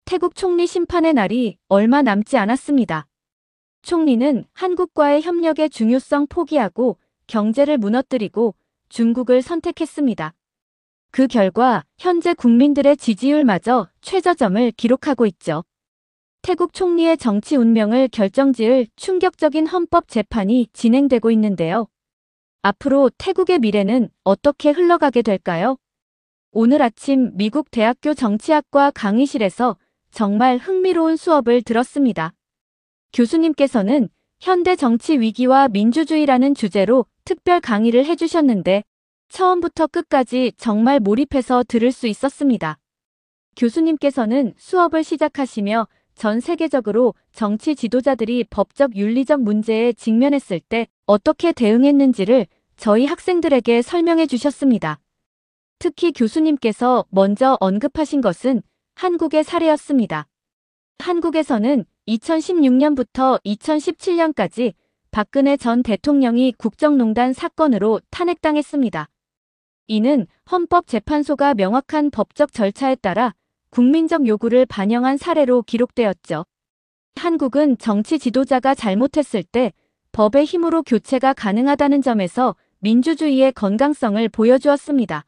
태국 총리 심판의 날이 얼마 남지 않았습니다. 총리는 한국과의 협력의 중요성 포기하고 경제를 무너뜨리고 중국을 선택했습니다. 그 결과 현재 국민들의 지지율마저 최저점을 기록하고 있죠. 태국 총리의 정치 운명을 결정지을 충격적인 헌법 재판이 진행되고 있는데요. 앞으로 태국의 미래는 어떻게 흘러가게 될까요? 오늘 아침 미국 대학교 정치학과 강의실에서 정말 흥미로운 수업을 들었습니다. 교수님께서는 현대 정치 위기와 민주주의라는 주제로 특별 강의를 해주셨는데 처음부터 끝까지 정말 몰입해서 들을 수 있었습니다. 교수님께서는 수업을 시작하시며 전 세계적으로 정치 지도자들이 법적 윤리적 문제에 직면했을 때 어떻게 대응했는지를 저희 학생들에게 설명해 주셨습니다. 특히 교수님께서 먼저 언급하신 것은 한국의 사례였습니다. 한국에서는 2016년부터 2017년까지 박근혜 전 대통령이 국정농단 사건으로 탄핵당했습니다. 이는 헌법재판소가 명확한 법적 절차에 따라 국민적 요구를 반영한 사례로 기록되었죠. 한국은 정치 지도자가 잘못했을 때 법의 힘으로 교체가 가능하다는 점에서 민주주의의 건강성을 보여주었습니다.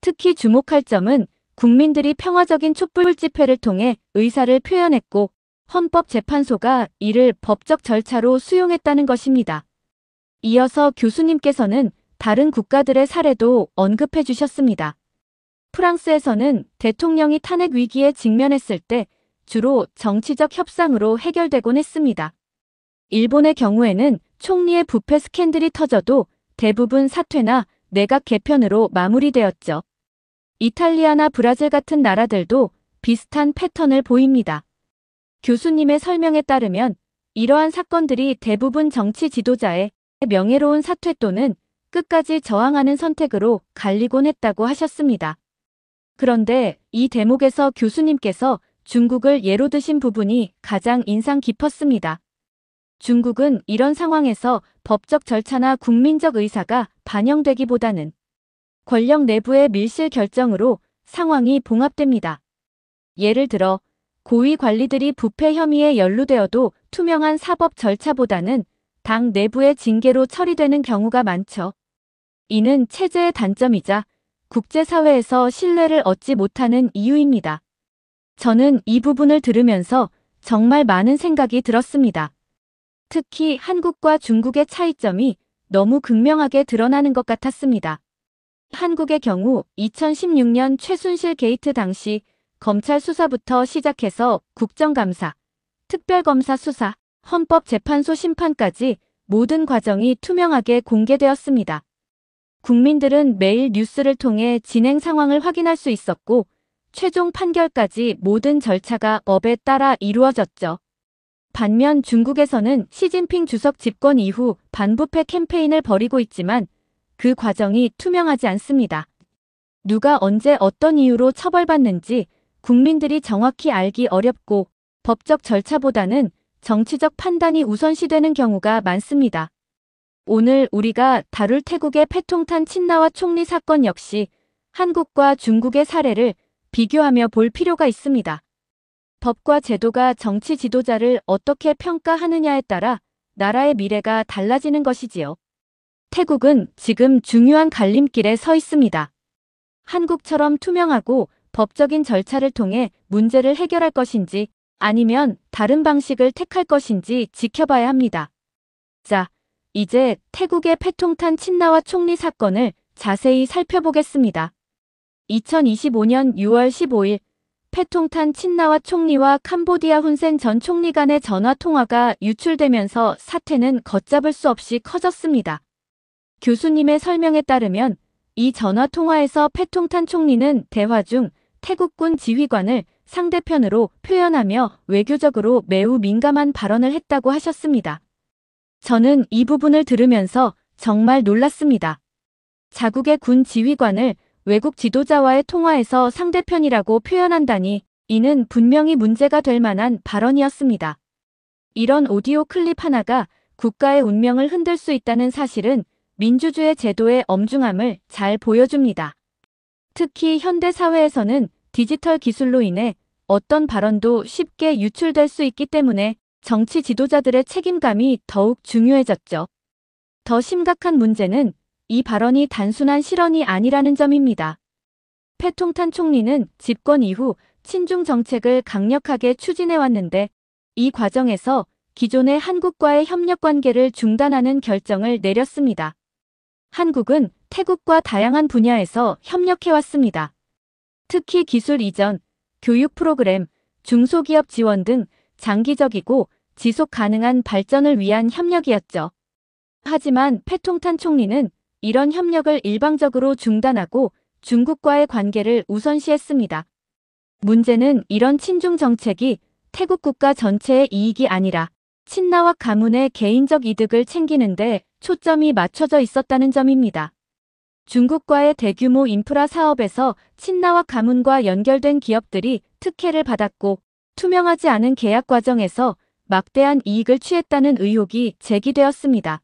특히 주목할 점은 국민들이 평화적인 촛불 집회를 통해 의사를 표현했고 헌법재판소가 이를 법적 절차로 수용했다는 것입니다. 이어서 교수님께서는 다른 국가들의 사례도 언급해 주셨습니다. 프랑스에서는 대통령이 탄핵 위기에 직면했을 때 주로 정치적 협상으로 해결되곤 했습니다. 일본의 경우에는 총리의 부패 스캔들이 터져도 대부분 사퇴나 내각 개편으로 마무리되었죠. 이탈리아나 브라질 같은 나라들도 비슷한 패턴을 보입니다. 교수님의 설명에 따르면 이러한 사건들이 대부분 정치 지도자의 명예로운 사퇴 또는 끝까지 저항하는 선택으로 갈리곤 했다고 하셨습니다. 그런데 이 대목에서 교수님께서 중국을 예로 드신 부분이 가장 인상 깊었습니다. 중국은 이런 상황에서 법적 절차나 국민적 의사가 반영되기보다는 권력 내부의 밀실 결정으로 상황이 봉합됩니다. 예를 들어 고위 관리들이 부패 혐의에 연루되어도 투명한 사법 절차보다는 당 내부의 징계로 처리되는 경우가 많죠. 이는 체제의 단점이자 국제사회에서 신뢰를 얻지 못하는 이유입니다. 저는 이 부분을 들으면서 정말 많은 생각이 들었습니다. 특히 한국과 중국의 차이점이 너무 극명하게 드러나는 것 같았습니다. 한국의 경우 2016년 최순실 게이트 당시 검찰 수사부터 시작해서 국정감사, 특별검사 수사, 헌법재판소 심판까지 모든 과정이 투명하게 공개되었습니다. 국민들은 매일 뉴스를 통해 진행 상황을 확인할 수 있었고 최종 판결까지 모든 절차가 법에 따라 이루어졌죠. 반면 중국에서는 시진핑 주석 집권 이후 반부패 캠페인을 벌이고 있지만 그 과정이 투명하지 않습니다. 누가 언제 어떤 이유로 처벌받는지 국민들이 정확히 알기 어렵고 법적 절차보다는 정치적 판단이 우선시되는 경우가 많습니다. 오늘 우리가 다룰 태국의 패통탄 친나와 총리 사건 역시 한국과 중국의 사례를 비교하며 볼 필요가 있습니다. 법과 제도가 정치 지도자를 어떻게 평가하느냐에 따라 나라의 미래가 달라지는 것이지요. 태국은 지금 중요한 갈림길에 서 있습니다. 한국처럼 투명하고 법적인 절차를 통해 문제를 해결할 것인지 아니면 다른 방식을 택할 것인지 지켜봐야 합니다. 자, 이제 태국의 패통탄 친나와 총리 사건을 자세히 살펴보겠습니다. 2025년 6월 15일 패통탄 친나와 총리와 캄보디아 훈센 전 총리 간의 전화통화가 유출되면서 사태는 걷잡을 수 없이 커졌습니다. 교수님의 설명에 따르면 이 전화통화에서 패통탄 총리는 대화 중 태국군 지휘관을 상대편으로 표현하며 외교적으로 매우 민감한 발언을 했다고 하셨습니다. 저는 이 부분을 들으면서 정말 놀랐습니다. 자국의 군 지휘관을 외국 지도자와의 통화에서 상대편이라고 표현한다니 이는 분명히 문제가 될 만한 발언이었습니다. 이런 오디오 클립 하나가 국가의 운명을 흔들 수 있다는 사실은 민주주의 제도의 엄중함을 잘 보여줍니다. 특히 현대 사회에서는 디지털 기술로 인해 어떤 발언도 쉽게 유출될 수 있기 때문에 정치 지도자들의 책임감이 더욱 중요해졌죠. 더 심각한 문제는 이 발언이 단순한 실언이 아니라는 점입니다. 패통탄 총리는 집권 이후 친중 정책을 강력하게 추진해왔는데 이 과정에서 기존의 한국과의 협력 관계를 중단하는 결정을 내렸습니다. 한국은 태국과 다양한 분야에서 협력해왔습니다. 특히 기술 이전, 교육 프로그램, 중소기업 지원 등 장기적이고 지속 가능한 발전을 위한 협력이었죠. 하지만 패통탄 총리는 이런 협력을 일방적으로 중단하고 중국과의 관계를 우선시했습니다. 문제는 이런 친중 정책이 태국 국가 전체의 이익이 아니라 친나와 가문의 개인적 이득을 챙기는데 초점이 맞춰져 있었다는 점입니다. 중국과의 대규모 인프라 사업에서 친나와 가문과 연결된 기업들이 특혜를 받았고 투명하지 않은 계약 과정에서 막대한 이익을 취했다는 의혹이 제기되었습니다.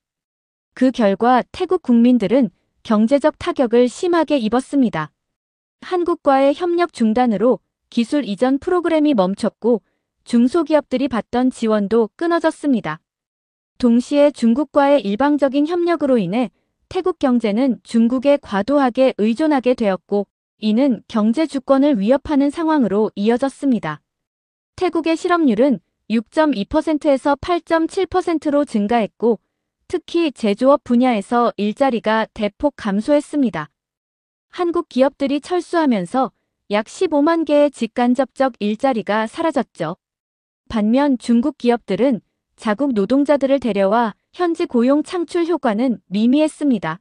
그 결과 태국 국민들은 경제적 타격을 심하게 입었습니다. 한국과의 협력 중단으로 기술 이전 프로그램이 멈췄고 중소기업들이 받던 지원도 끊어졌습니다. 동시에 중국과의 일방적인 협력으로 인해 태국 경제는 중국에 과도하게 의존하게 되었고 이는 경제 주권을 위협하는 상황으로 이어졌습니다. 태국의 실업률은 6.2%에서 8.7%로 증가했고 특히 제조업 분야에서 일자리가 대폭 감소했습니다. 한국 기업들이 철수하면서 약 15만 개의 직간접적 일자리가 사라졌죠. 반면 중국 기업들은 자국 노동자들을 데려와 현지 고용 창출 효과는 미미했습니다.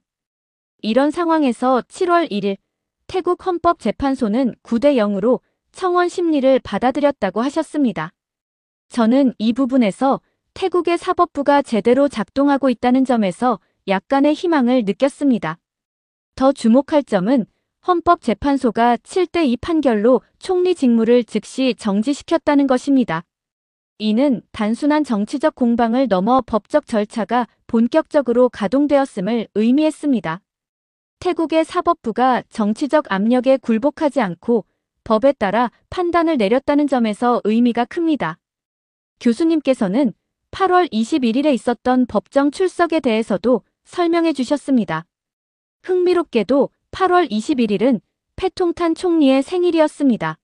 이런 상황에서 7월 1일 태국 헌법재판소는 9대 0으로 청원 심리를 받아들였다고 하셨습니다. 저는 이 부분에서 태국의 사법부가 제대로 작동하고 있다는 점에서 약간의 희망을 느꼈습니다. 더 주목할 점은 헌법재판소가 7대 2 판결로 총리 직무를 즉시 정지시켰다는 것입니다. 이는 단순한 정치적 공방을 넘어 법적 절차가 본격적으로 가동되었음을 의미했습니다. 태국의 사법부가 정치적 압력에 굴복하지 않고 법에 따라 판단을 내렸다는 점에서 의미가 큽니다. 교수님께서는 8월 21일에 있었던 법정 출석에 대해서도 설명해 주셨습니다. 흥미롭게도 8월 21일은 패통탄 총리의 생일이었습니다.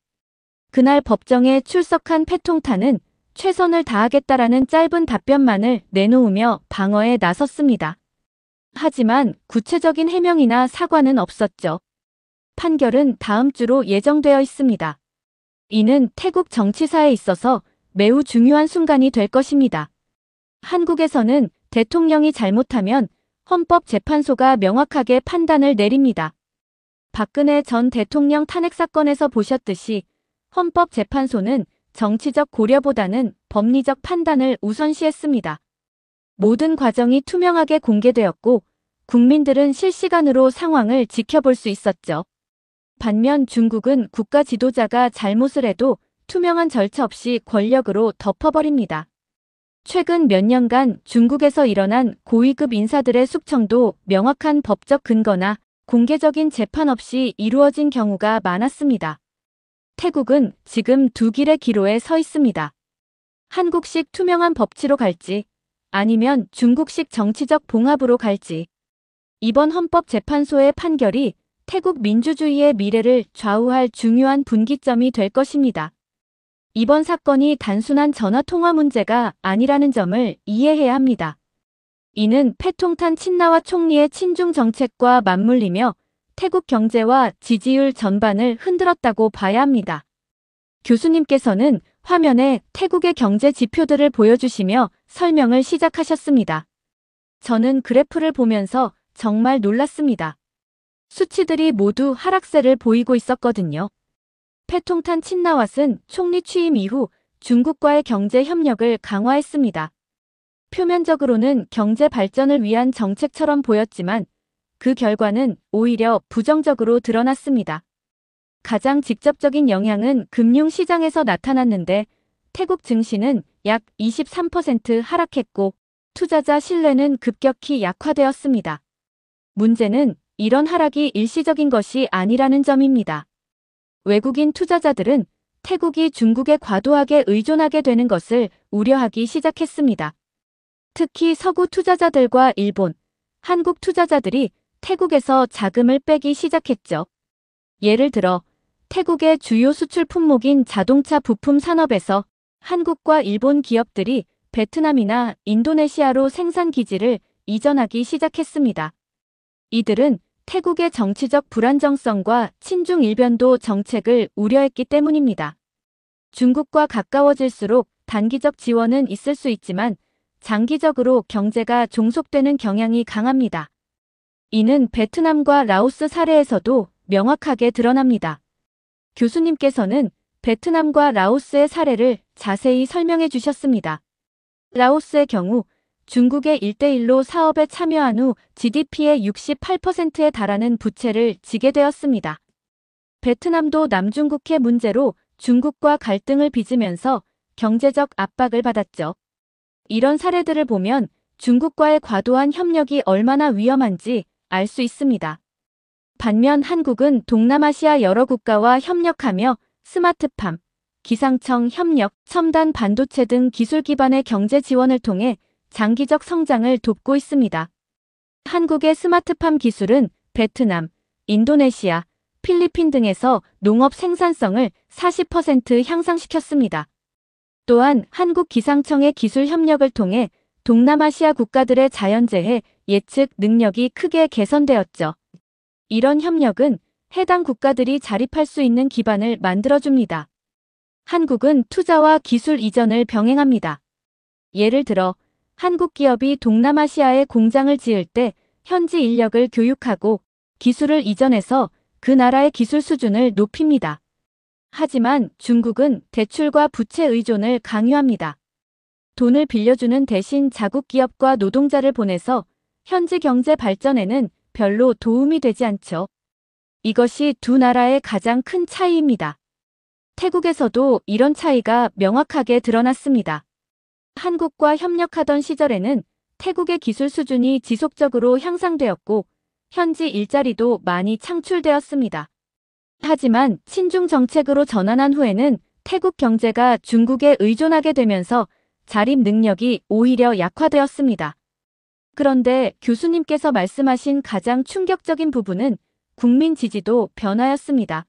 그날 법정에 출석한 패통탄은 최선을 다하겠다라는 짧은 답변만을 내놓으며 방어에 나섰습니다. 하지만 구체적인 해명이나 사과는 없었죠. 판결은 다음 주로 예정되어 있습니다. 이는 태국 정치사에 있어서 매우 중요한 순간이 될 것입니다. 한국에서는 대통령이 잘못하면 헌법재판소가 명확하게 판단을 내립니다. 박근혜 전 대통령 탄핵 사건에서 보셨듯이 헌법재판소는 정치적 고려보다는 법리적 판단을 우선시했습니다. 모든 과정이 투명하게 공개되었고 국민들은 실시간으로 상황을 지켜볼 수 있었죠. 반면 중국은 국가 지도자가 잘못을 해도 투명한 절차 없이 권력으로 덮어버립니다. 최근 몇 년간 중국에서 일어난 고위급 인사들의 숙청도 명확한 법적 근거나 공개적인 재판 없이 이루어진 경우가 많았습니다. 태국은 지금 두 길의 기로에 서 있습니다. 한국식 투명한 법치로 갈지 아니면 중국식 정치적 봉합으로 갈지. 이번 헌법재판소의 판결이 태국 민주주의의 미래를 좌우할 중요한 분기점이 될 것입니다. 이번 사건이 단순한 전화통화 문제가 아니라는 점을 이해해야 합니다. 이는 패통탄 친나와 총리의 친중 정책과 맞물리며 태국 경제와 지지율 전반을 흔들었다고 봐야 합니다. 교수님께서는 화면에 태국의 경제 지표들을 보여주시며 설명을 시작하셨습니다. 저는 그래프를 보면서 정말 놀랐습니다. 수치들이 모두 하락세를 보이고 있었거든요. 패통탄 친나왓은 총리 취임 이후 중국과의 경제 협력을 강화했습니다. 표면적으로는 경제 발전을 위한 정책처럼 보였지만 그 결과는 오히려 부정적으로 드러났습니다. 가장 직접적인 영향은 금융시장에서 나타났는데 태국 증시는 약 23% 하락했고 투자자 신뢰는 급격히 약화되었습니다. 문제는 이런 하락이 일시적인 것이 아니라는 점입니다. 외국인 투자자들은 태국이 중국에 과도하게 의존하게 되는 것을 우려하기 시작했습니다. 특히 서구 투자자들과 일본, 한국 투자자들이 태국에서 자금을 빼기 시작했죠. 예를 들어 태국의 주요 수출 품목인 자동차 부품 산업에서 한국과 일본 기업들이 베트남이나 인도네시아로 생산 기지를 이전하기 시작했습니다. 이들은 태국의 정치적 불안정성과 친중 일변도 정책을 우려했기 때문입니다. 중국과 가까워질수록 단기적 지원은 있을 수 있지만 장기적으로 경제가 종속되는 경향이 강합니다. 이는 베트남과 라오스 사례에서도 명확하게 드러납니다. 교수님께서는 베트남과 라오스의 사례를 자세히 설명해 주셨습니다. 라오스의 경우 중국의 1:1로 사업에 참여한 후 GDP의 68%에 달하는 부채를 지게 되었습니다. 베트남도 남중국해 문제로 중국과 갈등을 빚으면서 경제적 압박을 받았죠. 이런 사례들을 보면 중국과의 과도한 협력이 얼마나 위험한지 알 수 있습니다. 반면 한국은 동남아시아 여러 국가와 협력하며 스마트팜, 기상청 협력, 첨단 반도체 등 기술 기반의 경제 지원을 통해 장기적 성장을 돕고 있습니다. 한국의 스마트팜 기술은 베트남, 인도네시아, 필리핀 등에서 농업 생산성을 40% 향상시켰습니다. 또한 한국 기상청의 기술 협력을 통해 동남아시아 국가들의 자연재해 예측 능력이 크게 개선되었죠. 이런 협력은 해당 국가들이 자립할 수 있는 기반을 만들어줍니다. 한국은 투자와 기술 이전을 병행합니다. 예를 들어 한국 기업이 동남아시아에 공장을 지을 때 현지 인력을 교육하고 기술을 이전해서 그 나라의 기술 수준을 높입니다. 하지만 중국은 대출과 부채 의존을 강요합니다. 돈을 빌려주는 대신 자국 기업과 노동자를 보내서 현지 경제 발전에는 별로 도움이 되지 않죠. 이것이 두 나라의 가장 큰 차이입니다. 태국에서도 이런 차이가 명확하게 드러났습니다. 한국과 협력하던 시절에는 태국의 기술 수준이 지속적으로 향상되었고 현지 일자리도 많이 창출되었습니다. 하지만 친중 정책으로 전환한 후에는 태국 경제가 중국에 의존하게 되면서 자립 능력이 오히려 약화되었습니다. 그런데 교수님께서 말씀하신 가장 충격적인 부분은 국민 지지도 변화였습니다.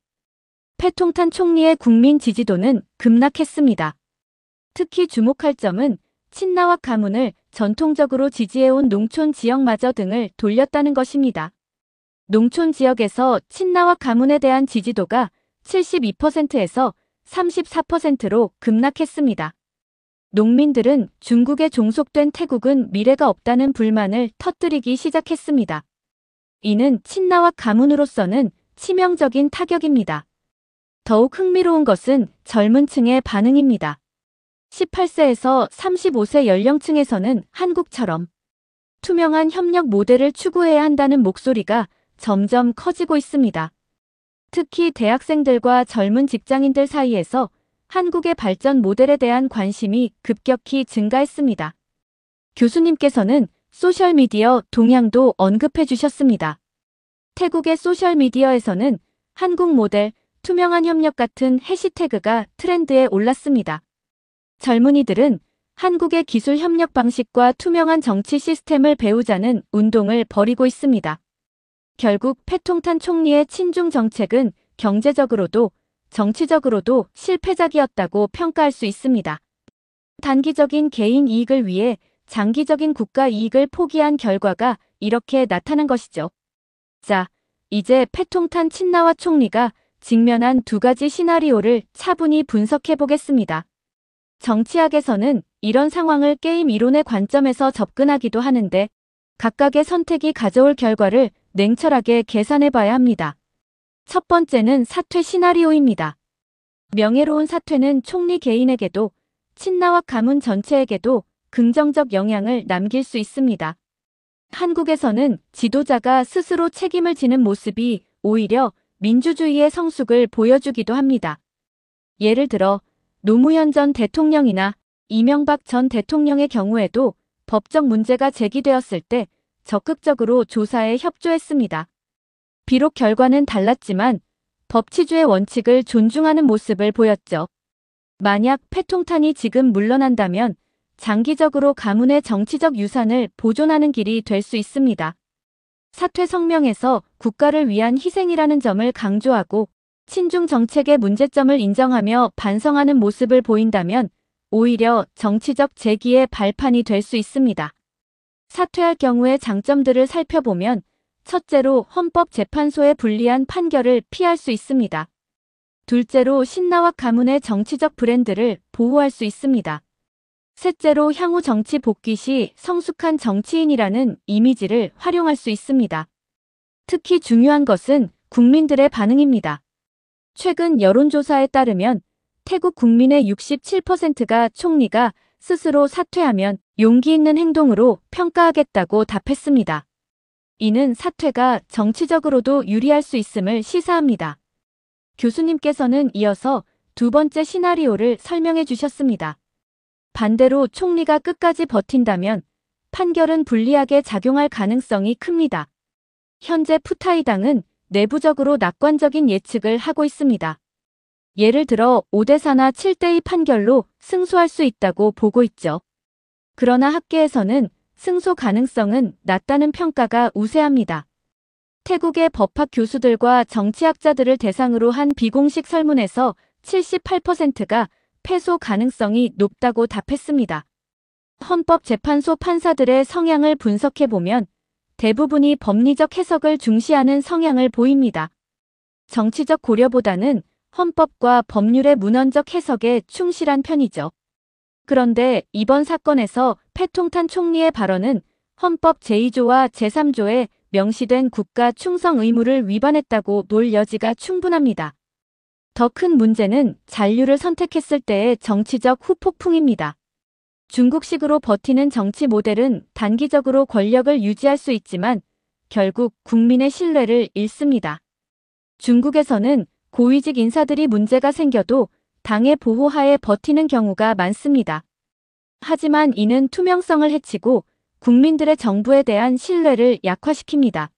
패통탄 총리의 국민 지지도는 급락했습니다. 특히 주목할 점은 친나와 가문을 전통적으로 지지해온 농촌 지역마저 등을 돌렸다는 것입니다. 농촌 지역에서 친나와 가문에 대한 지지도가 72%에서 34%로 급락했습니다. 농민들은 중국에 종속된 태국은 미래가 없다는 불만을 터뜨리기 시작했습니다. 이는 친나와 가문으로서는 치명적인 타격입니다. 더욱 흥미로운 것은 젊은 층의 반응입니다. 18세에서 35세 연령층에서는 한국처럼 투명한 협력 모델을 추구해야 한다는 목소리가 점점 커지고 있습니다. 특히 대학생들과 젊은 직장인들 사이에서 한국의 발전 모델에 대한 관심이 급격히 증가했습니다. 교수님께서는 소셜미디어 동향도 언급해 주셨습니다. 태국의 소셜미디어에서는 한국 모델, 투명한 협력 같은 해시태그가 트렌드에 올랐습니다. 젊은이들은 한국의 기술 협력 방식과 투명한 정치 시스템을 배우자는 운동을 벌이고 있습니다. 결국 패통탄 총리의 친중 정책은 경제적으로도 정치적으로도 실패작이었다고 평가할 수 있습니다. 단기적인 개인 이익을 위해 장기적인 국가 이익을 포기한 결과가 이렇게 나타난 것이죠. 자, 이제 패통탄 친나와 총리가 직면한 두 가지 시나리오를 차분히 분석해 보겠습니다. 정치학에서는 이런 상황을 게임 이론의 관점에서 접근하기도 하는데 각각의 선택이 가져올 결과를 냉철하게 계산해 봐야 합니다. 첫 번째는 사퇴 시나리오입니다. 명예로운 사퇴는 총리 개인에게도 친나와 가문 전체에게도 긍정적 영향을 남길 수 있습니다. 한국에서는 지도자가 스스로 책임을 지는 모습이 오히려 민주주의의 성숙을 보여주기도 합니다. 예를 들어 노무현 전 대통령이나 이명박 전 대통령의 경우에도 법적 문제가 제기되었을 때 적극적으로 조사에 협조했습니다. 비록 결과는 달랐지만 법치주의 원칙을 존중하는 모습을 보였죠. 만약 패통탄이 지금 물러난다면 장기적으로 가문의 정치적 유산을 보존하는 길이 될 수 있습니다. 사퇴 성명에서 국가를 위한 희생이라는 점을 강조하고 친중 정책의 문제점을 인정하며 반성하는 모습을 보인다면 오히려 정치적 재기의 발판이 될 수 있습니다. 사퇴할 경우의 장점들을 살펴보면 첫째로 헌법재판소의 불리한 판결을 피할 수 있습니다. 둘째로 신라와 가문의 정치적 브랜드를 보호할 수 있습니다. 셋째로 향후 정치 복귀 시 성숙한 정치인이라는 이미지를 활용할 수 있습니다. 특히 중요한 것은 국민들의 반응입니다. 최근 여론조사에 따르면 태국 국민의 67%가 총리가 스스로 사퇴하면 용기 있는 행동으로 평가하겠다고 답했습니다. 이는 사퇴가 정치적으로도 유리할 수 있음을 시사합니다. 교수님께서는 이어서 두 번째 시나리오를 설명해 주셨습니다. 반대로 총리가 끝까지 버틴다면 판결은 불리하게 작용할 가능성이 큽니다. 현재 푸타이당은 내부적으로 낙관적인 예측을 하고 있습니다. 예를 들어 5대4나 7대2 판결로 승소할 수 있다고 보고 있죠. 그러나 학계에서는 승소 가능성은 낮다는 평가가 우세합니다. 태국의 법학 교수들과 정치학자들을 대상으로 한 비공식 설문에서 78%가 패소 가능성이 높다고 답했습니다. 헌법재판소 판사들의 성향을 분석해보면 대부분이 법리적 해석을 중시하는 성향을 보입니다. 정치적 고려보다는 헌법과 법률의 문헌적 해석에 충실한 편이죠. 그런데 이번 사건에서 패통탄 총리의 발언은 헌법 제2조와 제3조에 명시된 국가 충성 의무를 위반했다고 볼 여지가 충분합니다. 더 큰 문제는 잔류를 선택했을 때의 정치적 후폭풍입니다. 중국식으로 버티는 정치 모델은 단기적으로 권력을 유지할 수 있지만 결국 국민의 신뢰를 잃습니다. 중국에서는 고위직 인사들이 문제가 생겨도 당의 보호하에 버티는 경우가 많습니다. 하지만 이는 투명성을 해치고 국민들의 정부에 대한 신뢰를 약화시킵니다.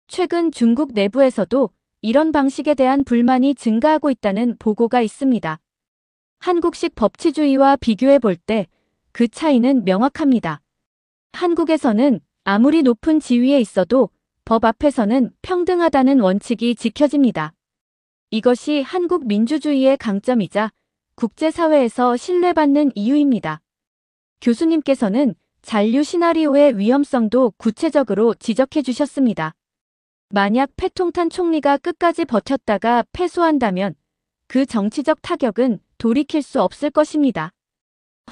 최근 중국 내부에서도 이런 방식에 대한 불만이 증가하고 있다는 보고가 있습니다. 한국식 법치주의와 비교해 볼 때 그 차이는 명확합니다. 한국에서는 아무리 높은 지위에 있어도 법 앞에서는 평등하다는 원칙이 지켜집니다. 이것이 한국 민주주의의 강점이자 국제사회에서 신뢰받는 이유입니다. 교수님께서는 잔류 시나리오의 위험성도 구체적으로 지적해 주셨습니다. 만약 패통탄 총리가 끝까지 버텼다가 패소한다면 그 정치적 타격은 돌이킬 수 없을 것입니다.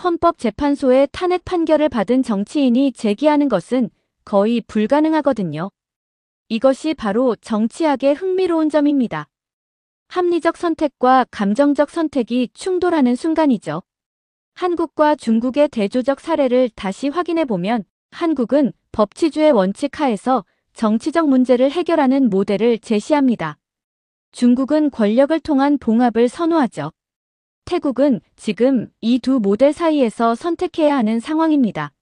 헌법재판소의 탄핵 판결을 받은 정치인이 재기하는 것은 거의 불가능하거든요. 이것이 바로 정치학의 흥미로운 점입니다. 합리적 선택과 감정적 선택이 충돌하는 순간이죠. 한국과 중국의 대조적 사례를 다시 확인해보면 한국은 법치주의 원칙 하에서 정치적 문제를 해결하는 모델을 제시합니다. 중국은 권력을 통한 봉합을 선호하죠. 태국은 지금 이 두 모델 사이에서 선택해야 하는 상황입니다.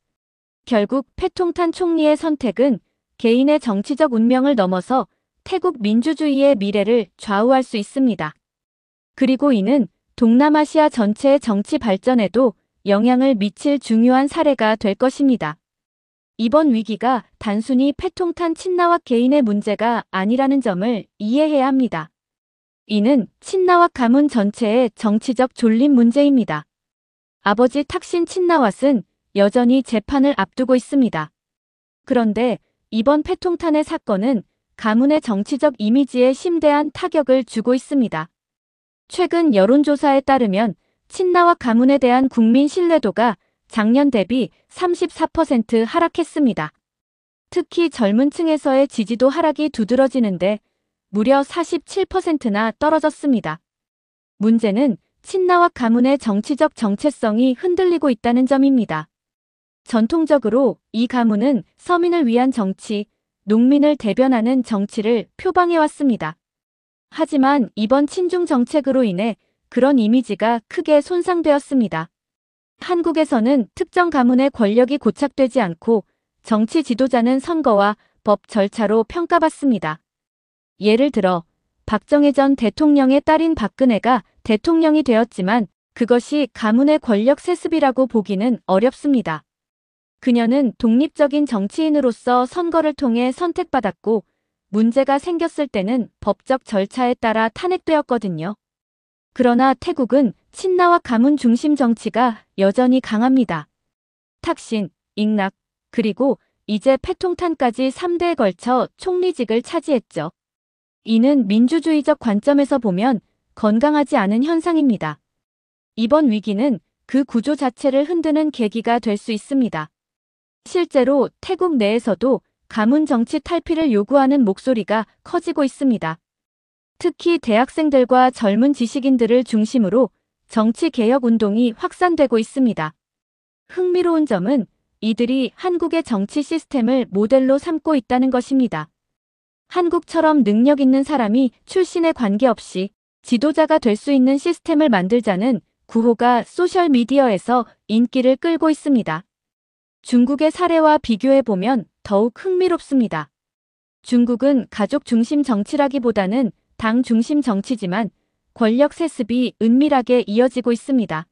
결국 패통탄 총리의 선택은 개인의 정치적 운명을 넘어서 태국 민주주의의 미래를 좌우할 수 있습니다. 그리고 이는 동남아시아 전체의 정치 발전에도 영향을 미칠 중요한 사례가 될 것입니다. 이번 위기가 단순히 패통탄 친나와 개인의 문제가 아니라는 점을 이해해야 합니다. 이는 친나와 가문 전체의 정치적 존립 문제입니다. 아버지 탁신 친나왓은 여전히 재판을 앞두고 있습니다. 그런데 이번 패통탄의 사건은 가문의 정치적 이미지에 심대한 타격을 주고 있습니다. 최근 여론조사에 따르면 친나와 가문에 대한 국민 신뢰도가 작년 대비 34% 하락했습니다. 특히 젊은 층에서의 지지도 하락이 두드러지는데 무려 47%나 떨어졌습니다. 문제는 친나와 가문의 정치적 정체성이 흔들리고 있다는 점입니다. 전통적으로 이 가문은 서민을 위한 정치, 농민을 대변하는 정치를 표방해왔습니다. 하지만 이번 친중 정책으로 인해 그런 이미지가 크게 손상되었습니다. 한국에서는 특정 가문의 권력이 고착되지 않고 정치 지도자는 선거와 법 절차로 평가받습니다. 예를 들어 박정희 전 대통령의 딸인 박근혜가 대통령이 되었지만 그것이 가문의 권력 세습이라고 보기는 어렵습니다. 그녀는 독립적인 정치인으로서 선거를 통해 선택받았고 문제가 생겼을 때는 법적 절차에 따라 탄핵되었거든요. 그러나 태국은 친나와 가문 중심 정치가 여전히 강합니다. 탁신, 잉락, 그리고 이제 패통탄까지 3대에 걸쳐 총리직을 차지했죠. 이는 민주주의적 관점에서 보면 건강하지 않은 현상입니다. 이번 위기는 그 구조 자체를 흔드는 계기가 될 수 있습니다. 실제로 태국 내에서도 가문 정치 탈피를 요구하는 목소리가 커지고 있습니다. 특히 대학생들과 젊은 지식인들을 중심으로 정치 개혁 운동이 확산되고 있습니다. 흥미로운 점은 이들이 한국의 정치 시스템을 모델로 삼고 있다는 것입니다. 한국처럼 능력 있는 사람이 출신에 관계없이 지도자가 될 수 있는 시스템을 만들자는 구호가 소셜미디어에서 인기를 끌고 있습니다. 중국의 사례와 비교해보면 더욱 흥미롭습니다. 중국은 가족 중심 정치라기보다는 당 중심 정치지만 권력 세습이 은밀하게 이어지고 있습니다.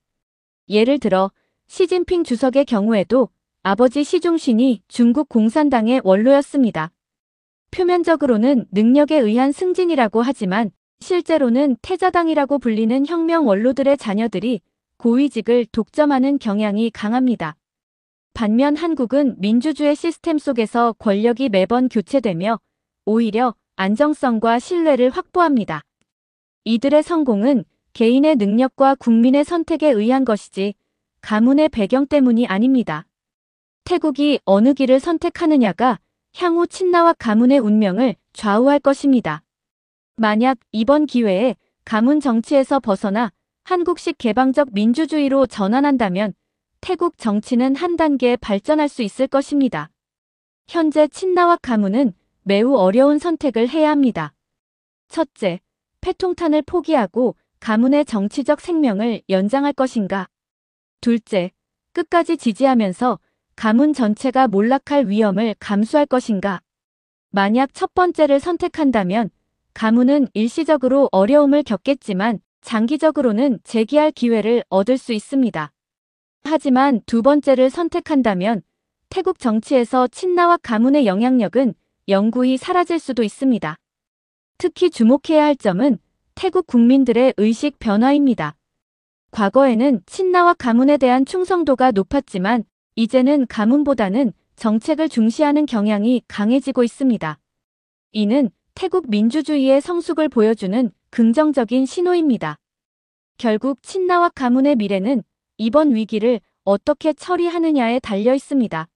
예를 들어 시진핑 주석의 경우에도 아버지 시중신이 중국 공산당의 원로였습니다. 표면적으로는 능력에 의한 승진이라고 하지만 실제로는 태자당이라고 불리는 혁명 원로들의 자녀들이 고위직을 독점하는 경향이 강합니다. 반면 한국은 민주주의 시스템 속에서 권력이 매번 교체되며 오히려 안정성과 신뢰를 확보합니다. 이들의 성공은 개인의 능력과 국민의 선택에 의한 것이지 가문의 배경 때문이 아닙니다. 태국이 어느 길을 선택하느냐가 향후 친나와 가문의 운명을 좌우할 것입니다. 만약 이번 기회에 가문 정치에서 벗어나 한국식 개방적 민주주의로 전환한다면 태국 정치는 한 단계 발전할 수 있을 것입니다. 현재 친나와 가문은 매우 어려운 선택을 해야 합니다. 첫째, 패통탄을 포기하고 가문의 정치적 생명을 연장할 것인가? 둘째, 끝까지 지지하면서 가문 전체가 몰락할 위험을 감수할 것인가? 만약 첫 번째를 선택한다면 가문은 일시적으로 어려움을 겪겠지만 장기적으로는 재기할 기회를 얻을 수 있습니다. 하지만 두 번째를 선택한다면 태국 정치에서 친나와 가문의 영향력은 영구히 사라질 수도 있습니다. 특히 주목해야 할 점은 태국 국민들의 의식 변화입니다. 과거에는 친나와 가문에 대한 충성도가 높았지만 이제는 가문보다는 정책을 중시하는 경향이 강해지고 있습니다. 이는 태국 민주주의의 성숙을 보여주는 긍정적인 신호입니다. 결국 친나와 가문의 미래는 이번 위기를 어떻게 처리하느냐에 달려 있습니다.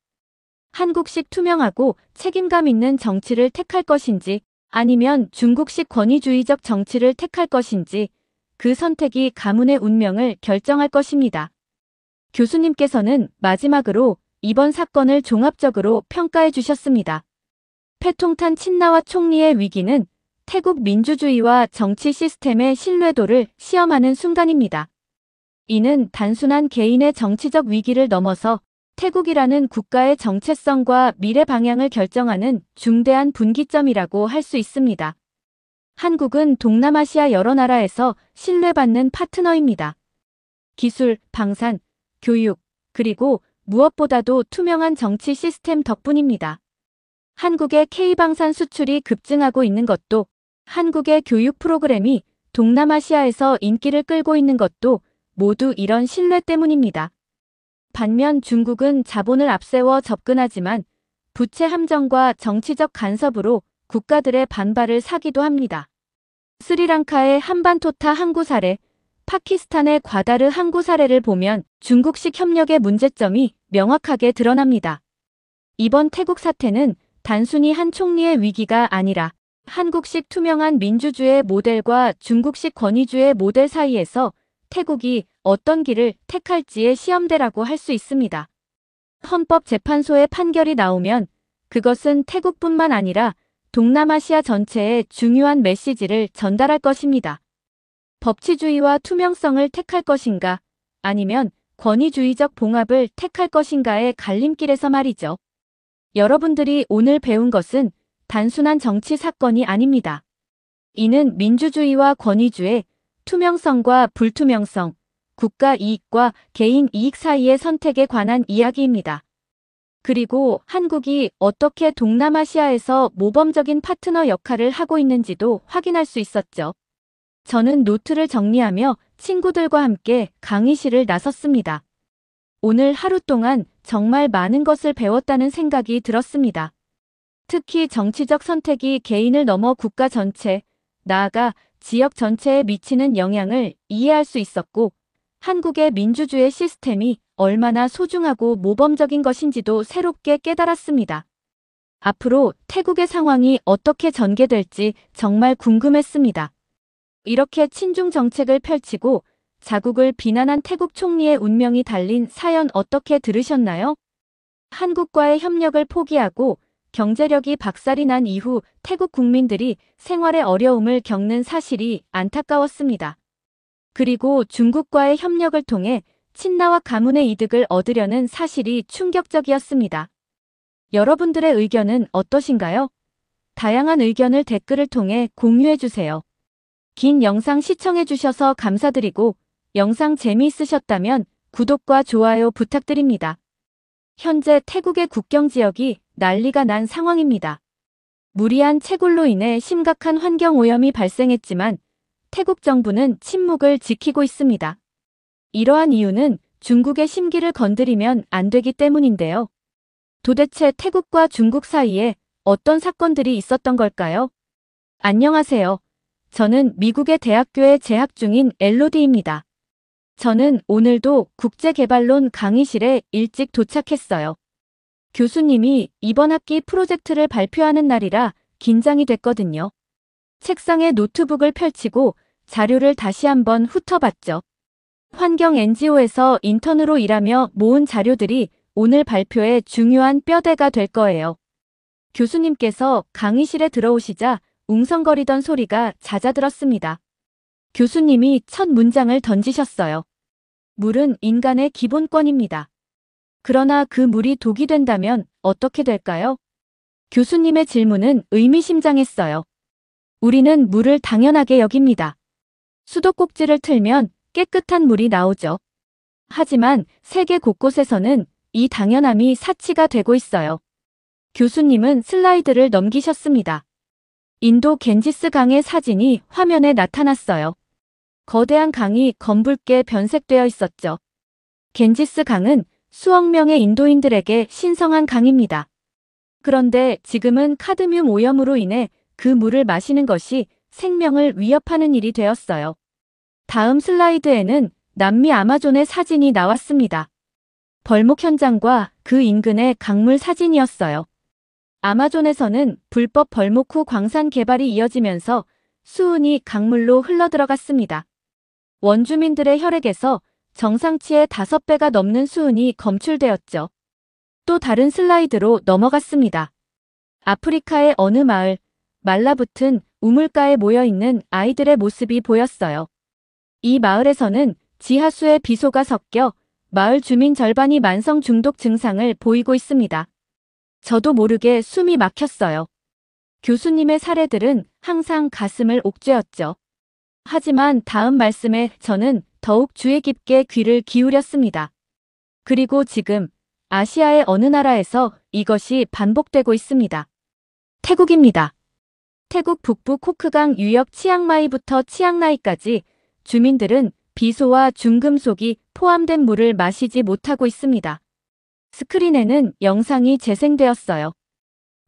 한국식 투명하고 책임감 있는 정치를 택할 것인지 아니면 중국식 권위주의적 정치를 택할 것인지 그 선택이 가문의 운명을 결정할 것입니다. 교수님께서는 마지막으로 이번 사건을 종합적으로 평가해 주셨습니다. 패통탄 친나와 총리의 위기는 태국 민주주의와 정치 시스템의 신뢰도를 시험하는 순간입니다. 이는 단순한 개인의 정치적 위기를 넘어서 태국이라는 국가의 정체성과 미래 방향을 결정하는 중대한 분기점이라고 할 수 있습니다. 한국은 동남아시아 여러 나라에서 신뢰받는 파트너입니다. 기술, 방산, 교육, 그리고 무엇보다도 투명한 정치 시스템 덕분입니다. 한국의 K방산 수출이 급증하고 있는 것도, 한국의 교육 프로그램이 동남아시아에서 인기를 끌고 있는 것도 모두 이런 신뢰 때문입니다. 반면 중국은 자본을 앞세워 접근하지만 부채 함정과 정치적 간섭으로 국가들의 반발을 사기도 합니다. 스리랑카의 한반토타 항구 사례, 파키스탄의 과다르 항구 사례를 보면 중국식 협력의 문제점이 명확하게 드러납니다. 이번 태국 사태는 단순히 한 총리의 위기가 아니라 한국식 투명한 민주주의 모델과 중국식 권위주의 모델 사이에서 태국이 어떤 길을 택할지의 시험대라고 할 수 있습니다. 헌법재판소의 판결이 나오면 그것은 태국뿐만 아니라 동남아시아 전체에 중요한 메시지를 전달할 것입니다. 법치주의와 투명성을 택할 것인가, 아니면 권위주의적 봉합을 택할 것인가의 갈림길에서 말이죠. 여러분들이 오늘 배운 것은 단순한 정치 사건이 아닙니다. 이는 민주주의와 권위주의, 투명성과 불투명성, 국가 이익과 개인 이익 사이의 선택에 관한 이야기입니다. 그리고 한국이 어떻게 동남아시아에서 모범적인 파트너 역할을 하고 있는지도 확인할 수 있었죠. 저는 노트를 정리하며 친구들과 함께 강의실을 나섰습니다. 오늘 하루 동안 정말 많은 것을 배웠다는 생각이 들었습니다. 특히 정치적 선택이 개인을 넘어 국가 전체, 나아가 지역 전체에 미치는 영향을 이해할 수 있었고, 한국의 민주주의 시스템이 얼마나 소중하고 모범적인 것인지도 새롭게 깨달았습니다. 앞으로 태국의 상황이 어떻게 전개될지 정말 궁금했습니다. 이렇게 친중 정책을 펼치고 자국을 비난한 태국 총리의 운명이 달린 사연 어떻게 들으셨나요? 한국과의 협력을 포기하고 경제력이 박살이 난 이후 태국 국민들이 생활의 어려움을 겪는 사실이 안타까웠습니다. 그리고 중국과의 협력을 통해 친나와 가문의 이득을 얻으려는 사실이 충격적이었습니다. 여러분들의 의견은 어떠신가요? 다양한 의견을 댓글을 통해 공유해주세요. 긴 영상 시청해주셔서 감사드리고 영상 재미있으셨다면 구독과 좋아요 부탁드립니다. 현재 태국의 국경 지역이 난리가 난 상황입니다. 무리한 채굴로 인해 심각한 환경 오염이 발생했지만 태국 정부는 침묵을 지키고 있습니다. 이러한 이유는 중국의 심기를 건드리면 안 되기 때문인데요. 도대체 태국과 중국 사이에 어떤 사건들이 있었던 걸까요? 안녕하세요. 저는 미국의 대학교에 재학 중인 엘로디입니다. 저는 오늘도 국제개발론 강의실에 일찍 도착했어요. 교수님이 이번 학기 프로젝트를 발표하는 날이라 긴장이 됐거든요. 책상에 노트북을 펼치고 자료를 다시 한번 훑어봤죠. 환경 NGO에서 인턴으로 일하며 모은 자료들이 오늘 발표의 중요한 뼈대가 될 거예요. 교수님께서 강의실에 들어오시자 웅성거리던 소리가 잦아들었습니다. 교수님이 첫 문장을 던지셨어요. 물은 인간의 기본권입니다. 그러나 그 물이 독이 된다면 어떻게 될까요? 교수님의 질문은 의미심장했어요. 우리는 물을 당연하게 여깁니다. 수도꼭지를 틀면 깨끗한 물이 나오죠. 하지만 세계 곳곳에서는 이 당연함이 사치가 되고 있어요. 교수님은 슬라이드를 넘기셨습니다. 인도 겐지스 강의 사진이 화면에 나타났어요. 거대한 강이 검붉게 변색되어 있었죠. 겐지스 강은 수억 명의 인도인들에게 신성한 강입니다. 그런데 지금은 카드뮴 오염으로 인해 그 물을 마시는 것이 생명을 위협하는 일이 되었어요. 다음 슬라이드에는 남미 아마존의 사진이 나왔습니다. 벌목 현장과 그 인근의 강물 사진이었어요. 아마존에서는 불법 벌목 후 광산 개발이 이어지면서 수은이 강물로 흘러들어갔습니다. 원주민들의 혈액에서 정상치의 5배가 넘는 수은이 검출되었죠. 또 다른 슬라이드로 넘어갔습니다. 아프리카의 어느 마을, 말라붙은 우물가에 모여있는 아이들의 모습이 보였어요. 이 마을에서는 지하수에 비소가 섞여 마을 주민 절반이 만성 중독 증상을 보이고 있습니다. 저도 모르게 숨이 막혔어요. 교수님의 사례들은 항상 가슴을 옥죄었죠. 하지만 다음 말씀에 저는 더욱 주의 깊게 귀를 기울였습니다. 그리고 지금 아시아의 어느 나라에서 이것이 반복되고 있습니다. 태국입니다. 태국 북부 코크강 유역 치앙마이부터 치앙라이까지 주민들은 비소와 중금속이 포함된 물을 마시지 못하고 있습니다. 스크린에는 영상이 재생되었어요.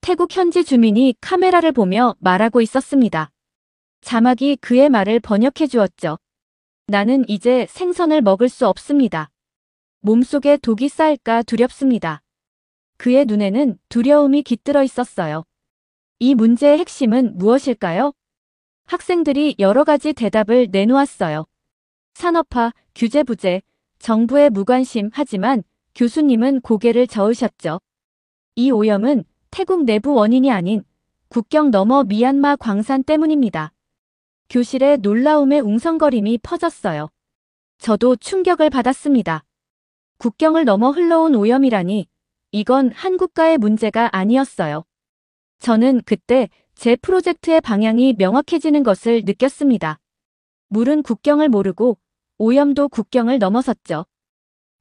태국 현지 주민이 카메라를 보며 말하고 있었습니다. 자막이 그의 말을 번역해 주었죠. 나는 이제 생선을 먹을 수 없습니다. 몸속에 독이 쌓일까 두렵습니다. 그의 눈에는 두려움이 깃들어 있었어요. 이 문제의 핵심은 무엇일까요? 학생들이 여러 가지 대답을 내놓았어요. 산업화, 규제 부재, 정부의 무관심 하지만 교수님은 고개를 저으셨죠. 이 오염은 태국 내부 원인이 아닌 국경 너머 미얀마 광산 때문입니다. 교실에 놀라움의 웅성거림이 퍼졌어요. 저도 충격을 받았습니다. 국경을 넘어 흘러온 오염이라니 이건 한국과의 문제가 아니었어요. 저는 그때 제 프로젝트의 방향이 명확해지는 것을 느꼈습니다. 물은 국경을 모르고 오염도 국경을 넘어섰죠.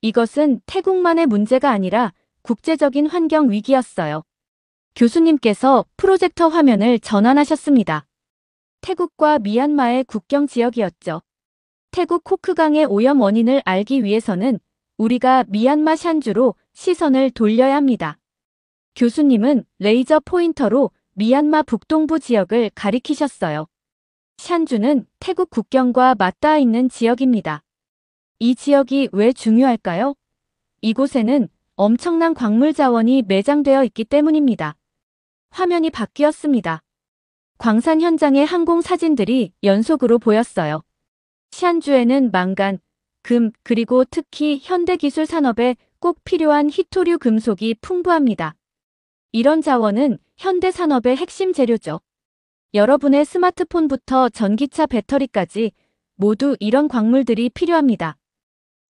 이것은 태국만의 문제가 아니라 국제적인 환경 위기였어요. 교수님께서 프로젝터 화면을 전환하셨습니다. 태국과 미얀마의 국경 지역이었죠. 태국 코크강의 오염 원인을 알기 위해서는 우리가 미얀마 샨주로 시선을 돌려야 합니다. 교수님은 레이저 포인터로 미얀마 북동부 지역을 가리키셨어요. 샨주는 태국 국경과 맞닿아 있는 지역입니다. 이 지역이 왜 중요할까요? 이곳에는 엄청난 광물 자원이 매장되어 있기 때문입니다. 화면이 바뀌었습니다. 광산 현장의 항공 사진들이 연속으로 보였어요. 샨주에는 망간, 금, 그리고 특히 현대기술 산업에 꼭 필요한 희토류 금속이 풍부합니다. 이런 자원은 현대 산업의 핵심 재료죠. 여러분의 스마트폰부터 전기차 배터리까지 모두 이런 광물들이 필요합니다.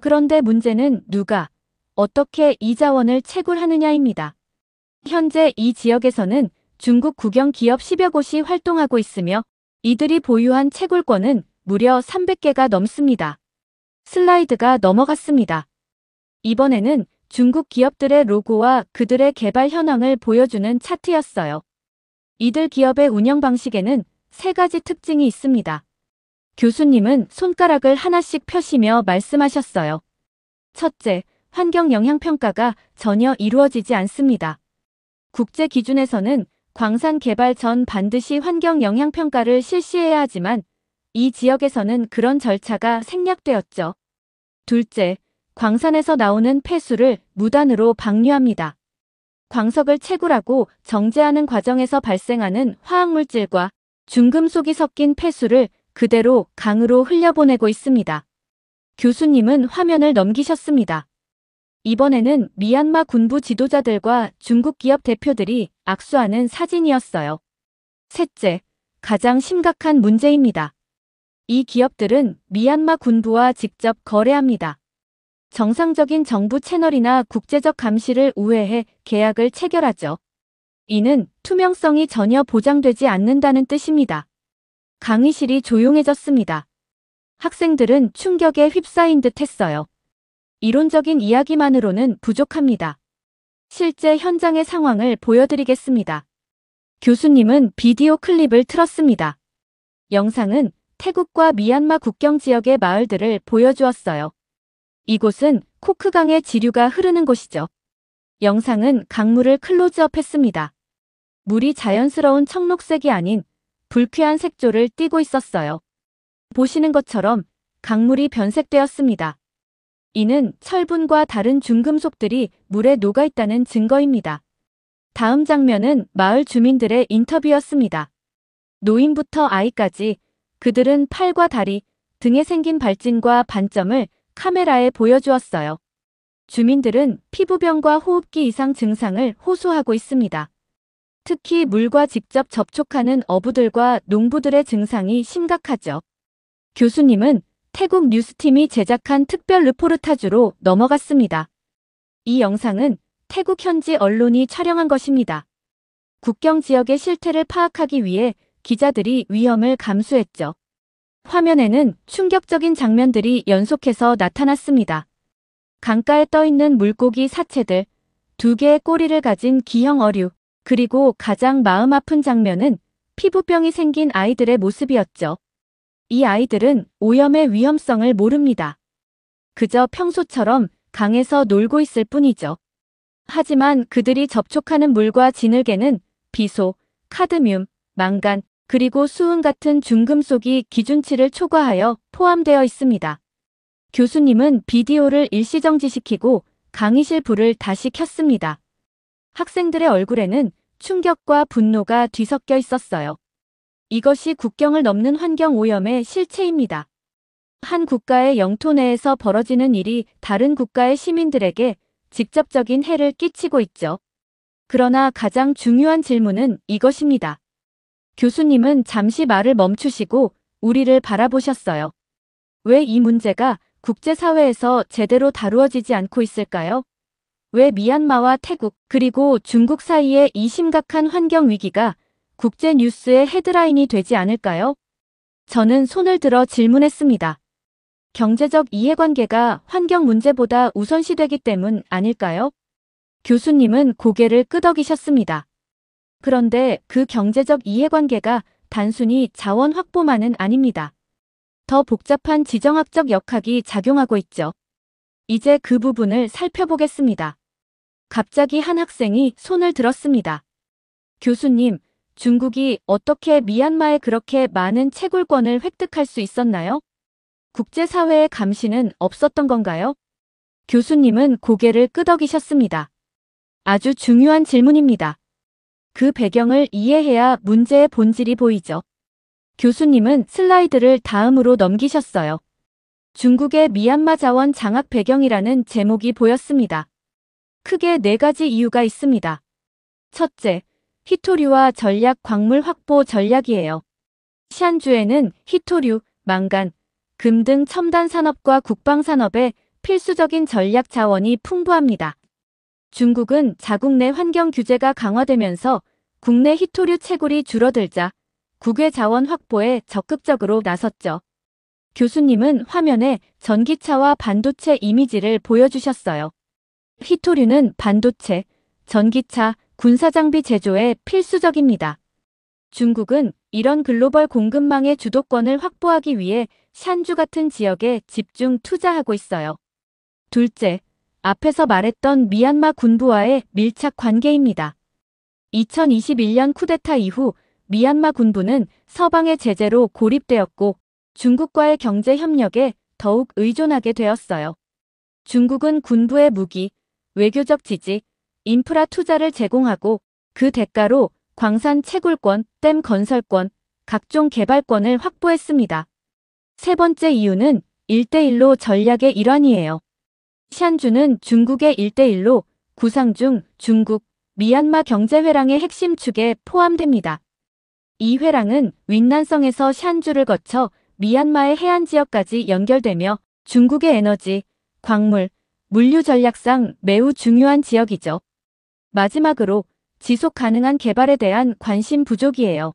그런데 문제는 누가, 어떻게 이 자원을 채굴하느냐입니다. 현재 이 지역에서는 중국 국영 기업 10여 곳이 활동하고 있으며 이들이 보유한 채굴권은 무려 300개가 넘습니다. 슬라이드가 넘어갔습니다. 이번에는 중국 기업들의 로고와 그들의 개발 현황을 보여주는 차트였어요. 이들 기업의 운영 방식에는 세 가지 특징이 있습니다. 교수님은 손가락을 하나씩 펴시며 말씀하셨어요. 첫째, 환경 영향 평가가 전혀 이루어지지 않습니다. 국제 기준에서는 광산 개발 전 반드시 환경 영향 평가를 실시해야 하지만 이 지역에서는 그런 절차가 생략되었죠. 둘째, 광산에서 나오는 폐수를 무단으로 방류합니다. 광석을 채굴하고 정제하는 과정에서 발생하는 화학물질과 중금속이 섞인 폐수를 그대로 강으로 흘려보내고 있습니다. 교수님은 화면을 넘기셨습니다. 이번에는 미얀마 군부 지도자들과 중국 기업 대표들이 악수하는 사진이었어요. 셋째, 가장 심각한 문제입니다. 이 기업들은 미얀마 군부와 직접 거래합니다. 정상적인 정부 채널이나 국제적 감시를 우회해 계약을 체결하죠. 이는 투명성이 전혀 보장되지 않는다는 뜻입니다. 강의실이 조용해졌습니다. 학생들은 충격에 휩싸인 듯 했어요. 이론적인 이야기만으로는 부족합니다. 실제 현장의 상황을 보여드리겠습니다. 교수님은 비디오 클립을 틀었습니다. 영상은 태국과 미얀마 국경 지역의 마을들을 보여주었어요. 이곳은 코크강의 지류가 흐르는 곳이죠. 영상은 강물을 클로즈업했습니다. 물이 자연스러운 청록색이 아닌 불쾌한 색조를 띠고 있었어요. 보시는 것처럼 강물이 변색되었습니다. 이는 철분과 다른 중금속들이 물에 녹아있다는 증거입니다. 다음 장면은 마을 주민들의 인터뷰였습니다. 노인부터 아이까지 그들은 팔과 다리, 등에 생긴 발진과 반점을 카메라에 보여주었어요. 주민들은 피부병과 호흡기 이상 증상을 호소하고 있습니다. 특히 물과 직접 접촉하는 어부들과 농부들의 증상이 심각하죠. 교수님은 태국 뉴스팀이 제작한 특별 르포르타주로 넘어갔습니다. 이 영상은 태국 현지 언론이 촬영한 것입니다. 국경 지역의 실태를 파악하기 위해 기자들이 위험을 감수했죠. 화면에는 충격적인 장면들이 연속해서 나타났습니다. 강가에 떠있는 물고기 사체들, 2개의 꼬리를 가진 기형 어류, 그리고 가장 마음 아픈 장면은 피부병이 생긴 아이들의 모습이었죠. 이 아이들은 오염의 위험성을 모릅니다. 그저 평소처럼 강에서 놀고 있을 뿐이죠. 하지만 그들이 접촉하는 물과 진흙에는 비소, 카드뮴, 망간, 그리고 수은 같은 중금속이 기준치를 초과하여 포함되어 있습니다. 교수님은 비디오를 일시정지시키고 강의실 불을 다시 켰습니다. 학생들의 얼굴에는 충격과 분노가 뒤섞여 있었어요. 이것이 국경을 넘는 환경 오염의 실체입니다. 한 국가의 영토 내에서 벌어지는 일이 다른 국가의 시민들에게 직접적인 해를 끼치고 있죠. 그러나 가장 중요한 질문은 이것입니다. 교수님은 잠시 말을 멈추시고 우리를 바라보셨어요. 왜 이 문제가 국제사회에서 제대로 다루어지지 않고 있을까요? 왜 미얀마와 태국 그리고 중국 사이의 이 심각한 환경 위기가 국제 뉴스의 헤드라인이 되지 않을까요? 저는 손을 들어 질문했습니다. 경제적 이해관계가 환경 문제보다 우선시되기 때문 아닐까요? 교수님은 고개를 끄덕이셨습니다. 그런데 그 경제적 이해관계가 단순히 자원 확보만은 아닙니다. 더 복잡한 지정학적 역학이 작용하고 있죠. 이제 그 부분을 살펴보겠습니다. 갑자기 한 학생이 손을 들었습니다. 교수님, 중국이 어떻게 미얀마에 그렇게 많은 채굴권을 획득할 수 있었나요? 국제사회의 감시는 없었던 건가요? 교수님은 고개를 끄덕이셨습니다. 아주 중요한 질문입니다. 그 배경을 이해해야 문제의 본질이 보이죠. 교수님은 슬라이드를 다음으로 넘기셨어요. 중국의 미얀마 자원 장악 배경이라는 제목이 보였습니다. 크게 4가지 이유가 있습니다. 첫째, 희토류와 전략 광물 확보 전략이에요. 시안주에는 희토류, 망간, 금 등 첨단 산업과 국방 산업에 필수적인 전략 자원이 풍부합니다. 중국은 자국 내 환경 규제가 강화되면서 국내 희토류 채굴이 줄어들자 국외 자원 확보에 적극적으로 나섰죠. 교수님은 화면에 전기차와 반도체 이미지를 보여주셨어요. 희토류는 반도체, 전기차, 군사장비 제조에 필수적입니다. 중국은 이런 글로벌 공급망의 주도권을 확보하기 위해 샨주 같은 지역에 집중 투자하고 있어요. 둘째, 앞에서 말했던 미얀마 군부와의 밀착 관계입니다. 2021년 쿠데타 이후 미얀마 군부는 서방의 제재로 고립되었고 중국과의 경제 협력에 더욱 의존하게 되었어요. 중국은 군부의 무기, 외교적 지지, 인프라 투자를 제공하고 그 대가로 광산 채굴권, 댐 건설권, 각종 개발권을 확보했습니다. 세 번째 이유는 1대1로 전략의 일환이에요. 샨주는 중국의 1대1로 구상 중 중국, 미얀마 경제회랑의 핵심 축에 포함됩니다. 이 회랑은 윈난성에서 샨주를 거쳐 미얀마의 해안 지역까지 연결되며 중국의 에너지, 광물, 물류 전략상 매우 중요한 지역이죠. 마지막으로 지속 가능한 개발에 대한 관심 부족이에요.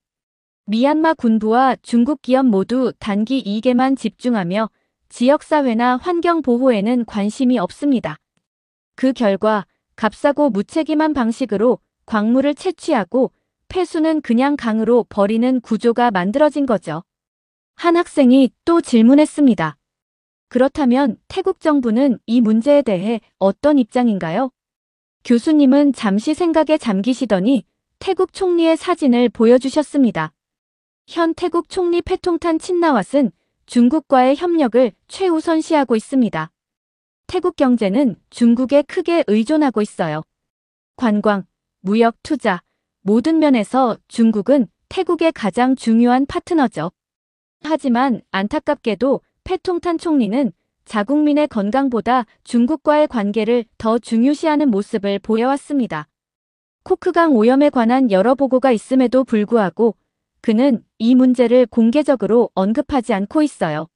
미얀마 군부와 중국 기업 모두 단기 이익에만 집중하며 지역사회나 환경 보호에는 관심이 없습니다. 그 결과 값싸고 무책임한 방식으로 광물을 채취하고 폐수는 그냥 강으로 버리는 구조가 만들어진 거죠. 한 학생이 또 질문했습니다. 그렇다면 태국 정부는 이 문제에 대해 어떤 입장인가요? 교수님은 잠시 생각에 잠기시더니 태국 총리의 사진을 보여주셨습니다. 현 태국 총리 패통탄 친나왓은 중국과의 협력을 최우선시하고 있습니다. 태국 경제는 중국에 크게 의존하고 있어요. 관광, 무역, 투자, 모든 면에서 중국은 태국의 가장 중요한 파트너죠. 하지만 안타깝게도 패통탄 총리는 자국민의 건강보다 중국과의 관계를 더 중요시하는 모습을 보여왔습니다. 코크강 오염에 관한 여러 보고가 있음에도 불구하고 그는 이 문제를 공개적으로 언급하지 않고 있어요.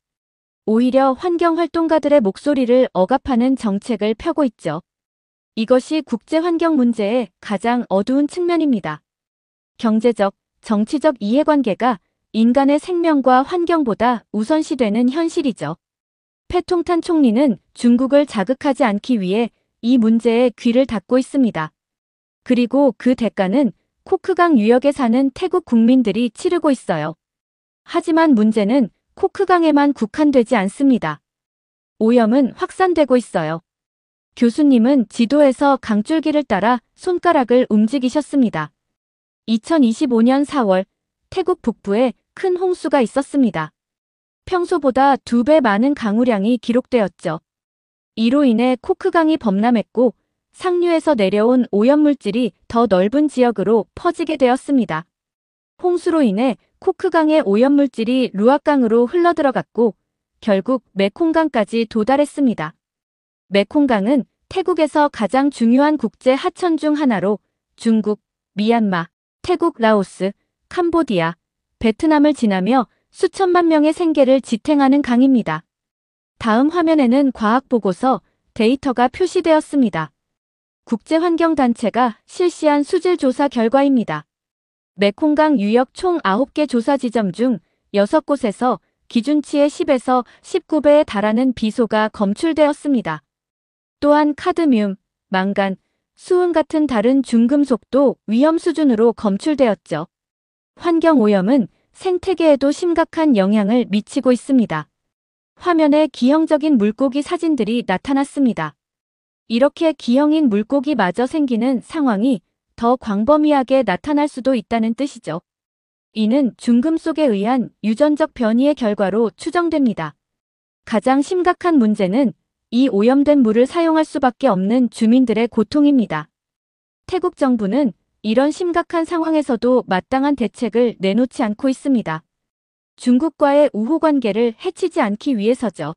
오히려 환경활동가들의 목소리를 억압하는 정책을 펴고 있죠. 이것이 국제환경 문제의 가장 어두운 측면입니다. 경제적, 정치적 이해관계가 인간의 생명과 환경보다 우선시되는 현실이죠. 패통탄 총리는 중국을 자극하지 않기 위해 이 문제에 귀를 닫고 있습니다. 그리고 그 대가는 코크강 유역에 사는 태국 국민들이 치르고 있어요. 하지만 문제는 코크강에만 국한되지 않습니다. 오염은 확산되고 있어요. 교수님은 지도에서 강줄기를 따라 손가락을 움직이셨습니다. 2025년 4월 태국 북부에 큰 홍수가 있었습니다. 평소보다 2배 많은 강우량이 기록되었죠. 이로 인해 코크강이 범람했고 상류에서 내려온 오염물질이 더 넓은 지역으로 퍼지게 되었습니다. 홍수로 인해 코크강의 오염물질이 루악강으로 흘러들어갔고 결국 메콩강까지 도달했습니다. 메콩강은 태국에서 가장 중요한 국제 하천 중 하나로 중국, 미얀마, 태국, 라오스, 캄보디아, 베트남을 지나며 수천만 명의 생계를 지탱하는 강입니다. 다음 화면에는 과학보고서 데이터가 표시되었습니다. 국제환경단체가 실시한 수질 조사 결과입니다. 메콩강 유역 총 9개 조사 지점 중 6곳에서 기준치의 10에서 19배에 달하는 비소가 검출되었습니다. 또한 카드뮴, 망간, 수은 같은 다른 중금속도 위험 수준으로 검출되었죠. 환경오염은 생태계에도 심각한 영향을 미치고 있습니다. 화면에 기형적인 물고기 사진들이 나타났습니다. 이렇게 기형인 물고기마저 생기는 상황이 더 광범위하게 나타날 수도 있다는 뜻이죠. 이는 중금속에 의한 유전적 변이의 결과로 추정됩니다. 가장 심각한 문제는 이 오염된 물을 사용할 수밖에 없는 주민들의 고통입니다. 태국 정부는 이런 심각한 상황에서도 마땅한 대책을 내놓지 않고 있습니다. 중국과의 우호 관계를 해치지 않기 위해서죠.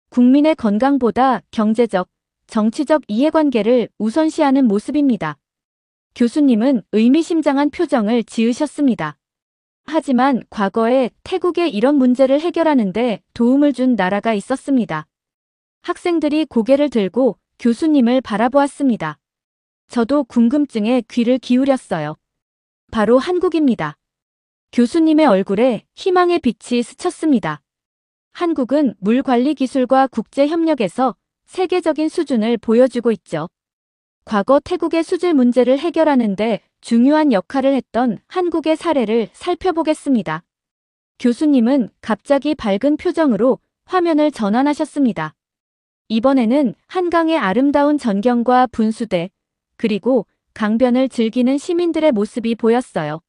국민의 건강보다 경제적, 정치적 이해관계를 우선시하는 모습입니다. 교수님은 의미심장한 표정을 지으셨습니다. 하지만 과거에 태국의 이런 문제를 해결하는 데 도움을 준 나라가 있었습니다. 학생들이 고개를 들고 교수님을 바라보았습니다. 저도 궁금증에 귀를 기울였어요. 바로 한국입니다. 교수님의 얼굴에 희망의 빛이 스쳤습니다. 한국은 물 관리 기술과 국제 협력에서 세계적인 수준을 보여주고 있죠. 과거 태국의 수질 문제를 해결하는 데 중요한 역할을 했던 한국의 사례를 살펴보겠습니다. 교수님은 갑자기 밝은 표정으로 화면을 전환하셨습니다. 이번에는 한강의 아름다운 전경과 분수대, 그리고 강변을 즐기는 시민들의 모습이 보였어요.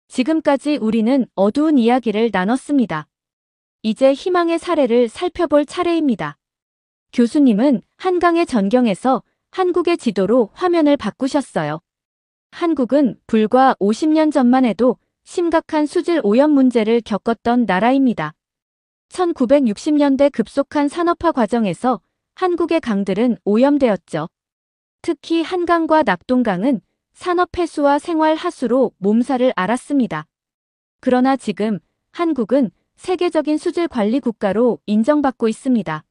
지금까지 우리는 어두운 이야기를 나눴습니다. 이제 희망의 사례를 살펴볼 차례입니다. 교수님은 한강의 전경에서 한국의 지도로 화면을 바꾸셨어요. 한국은 불과 50년 전만 해도 심각한 수질 오염 문제를 겪었던 나라입니다. 1960년대 급속한 산업화 과정에서 한국의 강들은 오염되었죠. 특히 한강과 낙동강은 산업 폐수와 생활 하수로 몸살을 앓았습니다. 그러나 지금 한국은 세계적인 수질 관리 국가로 인정받고 있습니다.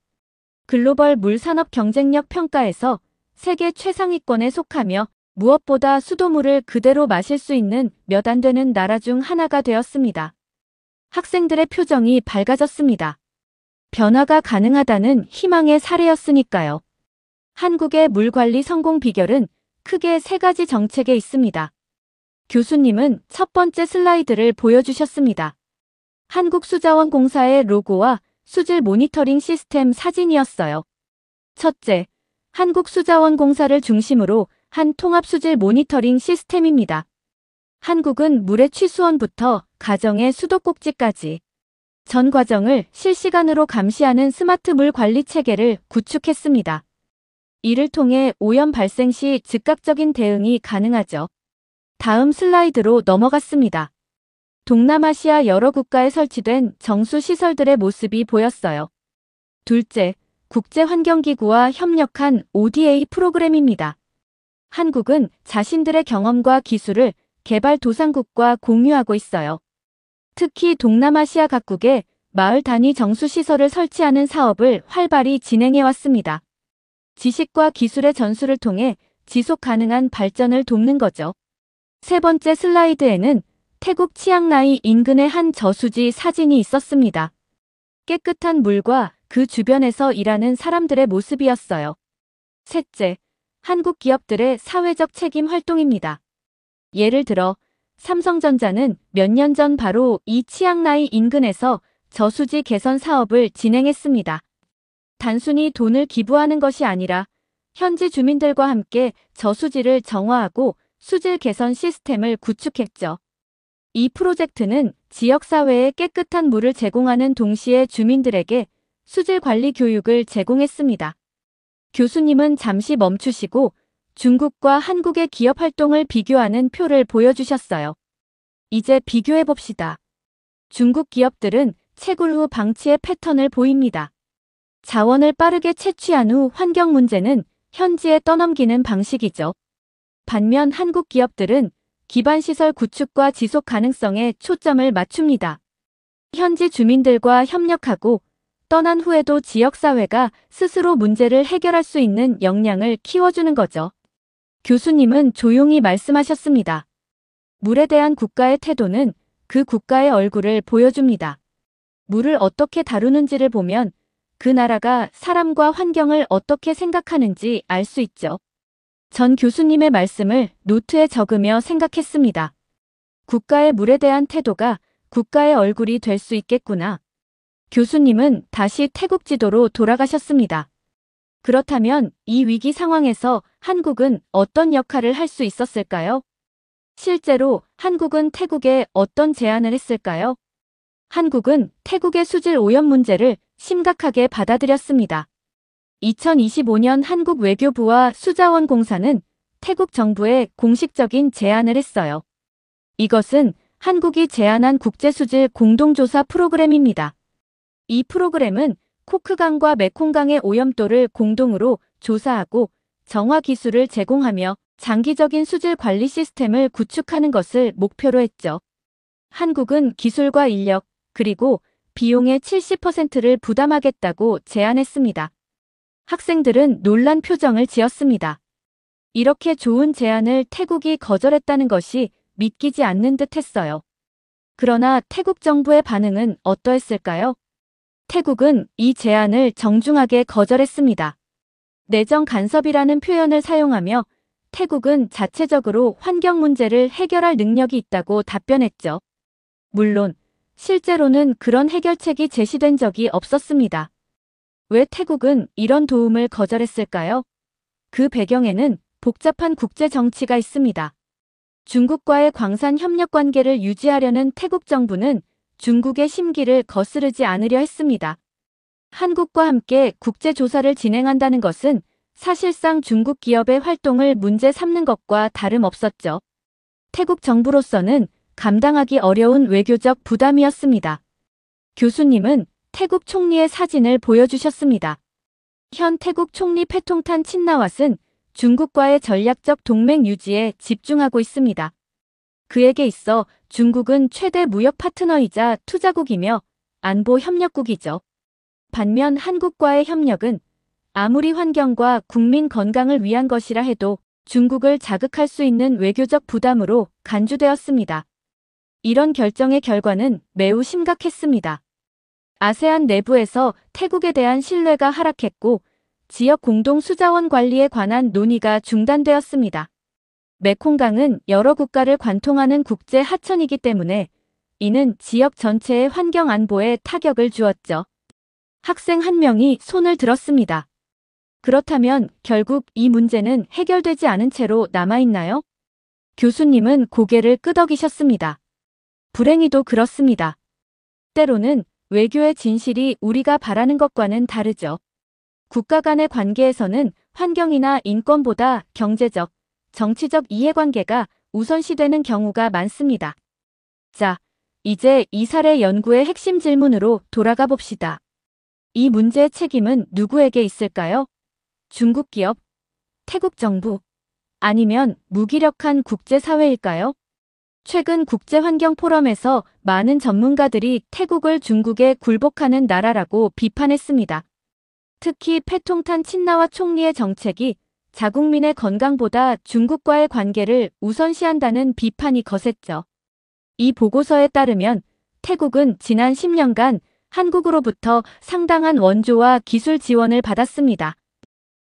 글로벌 물산업 경쟁력 평가에서 세계 최상위권에 속하며 무엇보다 수돗물을 그대로 마실 수 있는 몇 안 되는 나라 중 하나가 되었습니다. 학생들의 표정이 밝아졌습니다. 변화가 가능하다는 희망의 사례였으니까요. 한국의 물 관리 성공 비결은 크게 3가지 정책에 있습니다. 교수님은 첫 번째 슬라이드를 보여주셨습니다. 한국수자원공사의 로고와 수질 모니터링 시스템 사진이었어요. 첫째, 한국수자원공사를 중심으로 한 통합수질 모니터링 시스템입니다. 한국은 물의 취수원부터 가정의 수도꼭지까지 전 과정을 실시간으로 감시하는 스마트 물 관리 체계를 구축했습니다. 이를 통해 오염 발생 시 즉각적인 대응이 가능하죠. 다음 슬라이드로 넘어갔습니다. 동남아시아 여러 국가에 설치된 정수 시설들의 모습이 보였어요. 둘째, 국제환경기구와 협력한 ODA 프로그램입니다. 한국은 자신들의 경험과 기술을 개발도상국과 공유하고 있어요. 특히 동남아시아 각국에 마을 단위 정수시설을 설치하는 사업을 활발히 진행해왔습니다. 지식과 기술의 전수를 통해 지속 가능한 발전을 돕는 거죠. 세 번째 슬라이드에는 태국 치앙라이 인근의 한 저수지 사진이 있었습니다. 깨끗한 물과 그 주변에서 일하는 사람들의 모습이었어요. 셋째, 한국 기업들의 사회적 책임 활동입니다. 예를 들어 삼성전자는 몇 년 전 바로 이 치앙라이 인근에서 저수지 개선 사업을 진행했습니다. 단순히 돈을 기부하는 것이 아니라 현지 주민들과 함께 저수지를 정화하고 수질 개선 시스템을 구축했죠. 이 프로젝트는 지역사회에 깨끗한 물을 제공하는 동시에 주민들에게 수질 관리 교육을 제공했습니다. 교수님은 잠시 멈추시고 중국과 한국의 기업 활동을 비교하는 표를 보여주셨어요. 이제 비교해봅시다. 중국 기업들은 채굴 후 방치의 패턴을 보입니다. 자원을 빠르게 채취한 후 환경 문제는 현지에 떠넘기는 방식이죠. 반면 한국 기업들은 기반시설 구축과 지속 가능성에 초점을 맞춥니다. 현지 주민들과 협력하고 떠난 후에도 지역사회가 스스로 문제를 해결할 수 있는 역량을 키워주는 거죠. 교수님은 조용히 말씀하셨습니다. 물에 대한 국가의 태도는 그 국가의 얼굴을 보여줍니다. 물을 어떻게 다루는지를 보면 그 나라가 사람과 환경을 어떻게 생각하는지 알 수 있죠. 전 교수님의 말씀을 노트에 적으며 생각했습니다. 국가의 물에 대한 태도가 국가의 얼굴이 될 수 있겠구나. 교수님은 다시 태국 지도로 돌아가셨습니다. 그렇다면 이 위기 상황에서 한국은 어떤 역할을 할 수 있었을까요? 실제로 한국은 태국에 어떤 제안을 했을까요? 한국은 태국의 수질 오염 문제를 심각하게 받아들였습니다. 2025년 한국 외교부와 수자원공사는 태국 정부에 공식적인 제안을 했어요. 이것은 한국이 제안한 국제수질 공동조사 프로그램입니다. 이 프로그램은 코크강과 메콩강의 오염도를 공동으로 조사하고 정화 기술을 제공하며 장기적인 수질 관리 시스템을 구축하는 것을 목표로 했죠. 한국은 기술과 인력, 그리고 비용의 70%를 부담하겠다고 제안했습니다. 학생들은 놀란 표정을 지었습니다. 이렇게 좋은 제안을 태국이 거절했다는 것이 믿기지 않는 듯 했어요. 그러나 태국 정부의 반응은 어떠했을까요? 태국은 이 제안을 정중하게 거절했습니다. 내정 간섭이라는 표현을 사용하며 태국은 자체적으로 환경 문제를 해결할 능력이 있다고 답변했죠. 물론 실제로는 그런 해결책이 제시된 적이 없었습니다. 왜 태국은 이런 도움을 거절했을까요? 그 배경에는 복잡한 국제 정치가 있습니다. 중국과의 광산 협력 관계를 유지하려는 태국 정부는 중국의 심기를 거스르지 않으려 했습니다. 한국과 함께 국제조사를 진행한다는 것은 사실상 중국 기업의 활동을 문제 삼는 것과 다름없었죠. 태국 정부로서는 감당하기 어려운 외교적 부담이었습니다. 교수님은 태국 총리의 사진을 보여주셨습니다. 현 태국 총리 패통탄 친나왓은 중국과의 전략적 동맹 유지에 집중하고 있습니다. 그에게 있어 중국은 최대 무역 파트너이자 투자국이며 안보 협력국이죠. 반면 한국과의 협력은 아무리 환경과 국민 건강을 위한 것이라 해도 중국을 자극할 수 있는 외교적 부담으로 간주되었습니다. 이런 결정의 결과는 매우 심각했습니다. 아세안 내부에서 태국에 대한 신뢰가 하락했고 지역 공동 수자원 관리에 관한 논의가 중단되었습니다. 메콩강은 여러 국가를 관통하는 국제 하천이기 때문에 이는 지역 전체의 환경 안보에 타격을 주었죠. 학생 한 명이 손을 들었습니다. 그렇다면 결국 이 문제는 해결되지 않은 채로 남아있나요? 교수님은 고개를 끄덕이셨습니다. 불행히도 그렇습니다. 때로는 외교의 진실이 우리가 바라는 것과는 다르죠. 국가 간의 관계에서는 환경이나 인권보다 경제적, 정치적 이해관계가 우선시되는 경우가 많습니다. 자, 이제 이 사례 연구의 핵심 질문으로 돌아가 봅시다. 이 문제의 책임은 누구에게 있을까요? 중국 기업, 태국 정부, 아니면 무기력한 국제사회일까요? 최근 국제환경포럼에서 많은 전문가들이 태국을 중국에 굴복하는 나라라고 비판했습니다. 특히 패통탄 친나와 총리의 정책이 자국민의 건강보다 중국과의 관계를 우선시한다는 비판이 거셌죠. 이 보고서에 따르면 태국은 지난 10년간 한국으로부터 상당한 원조와 기술 지원을 받았습니다.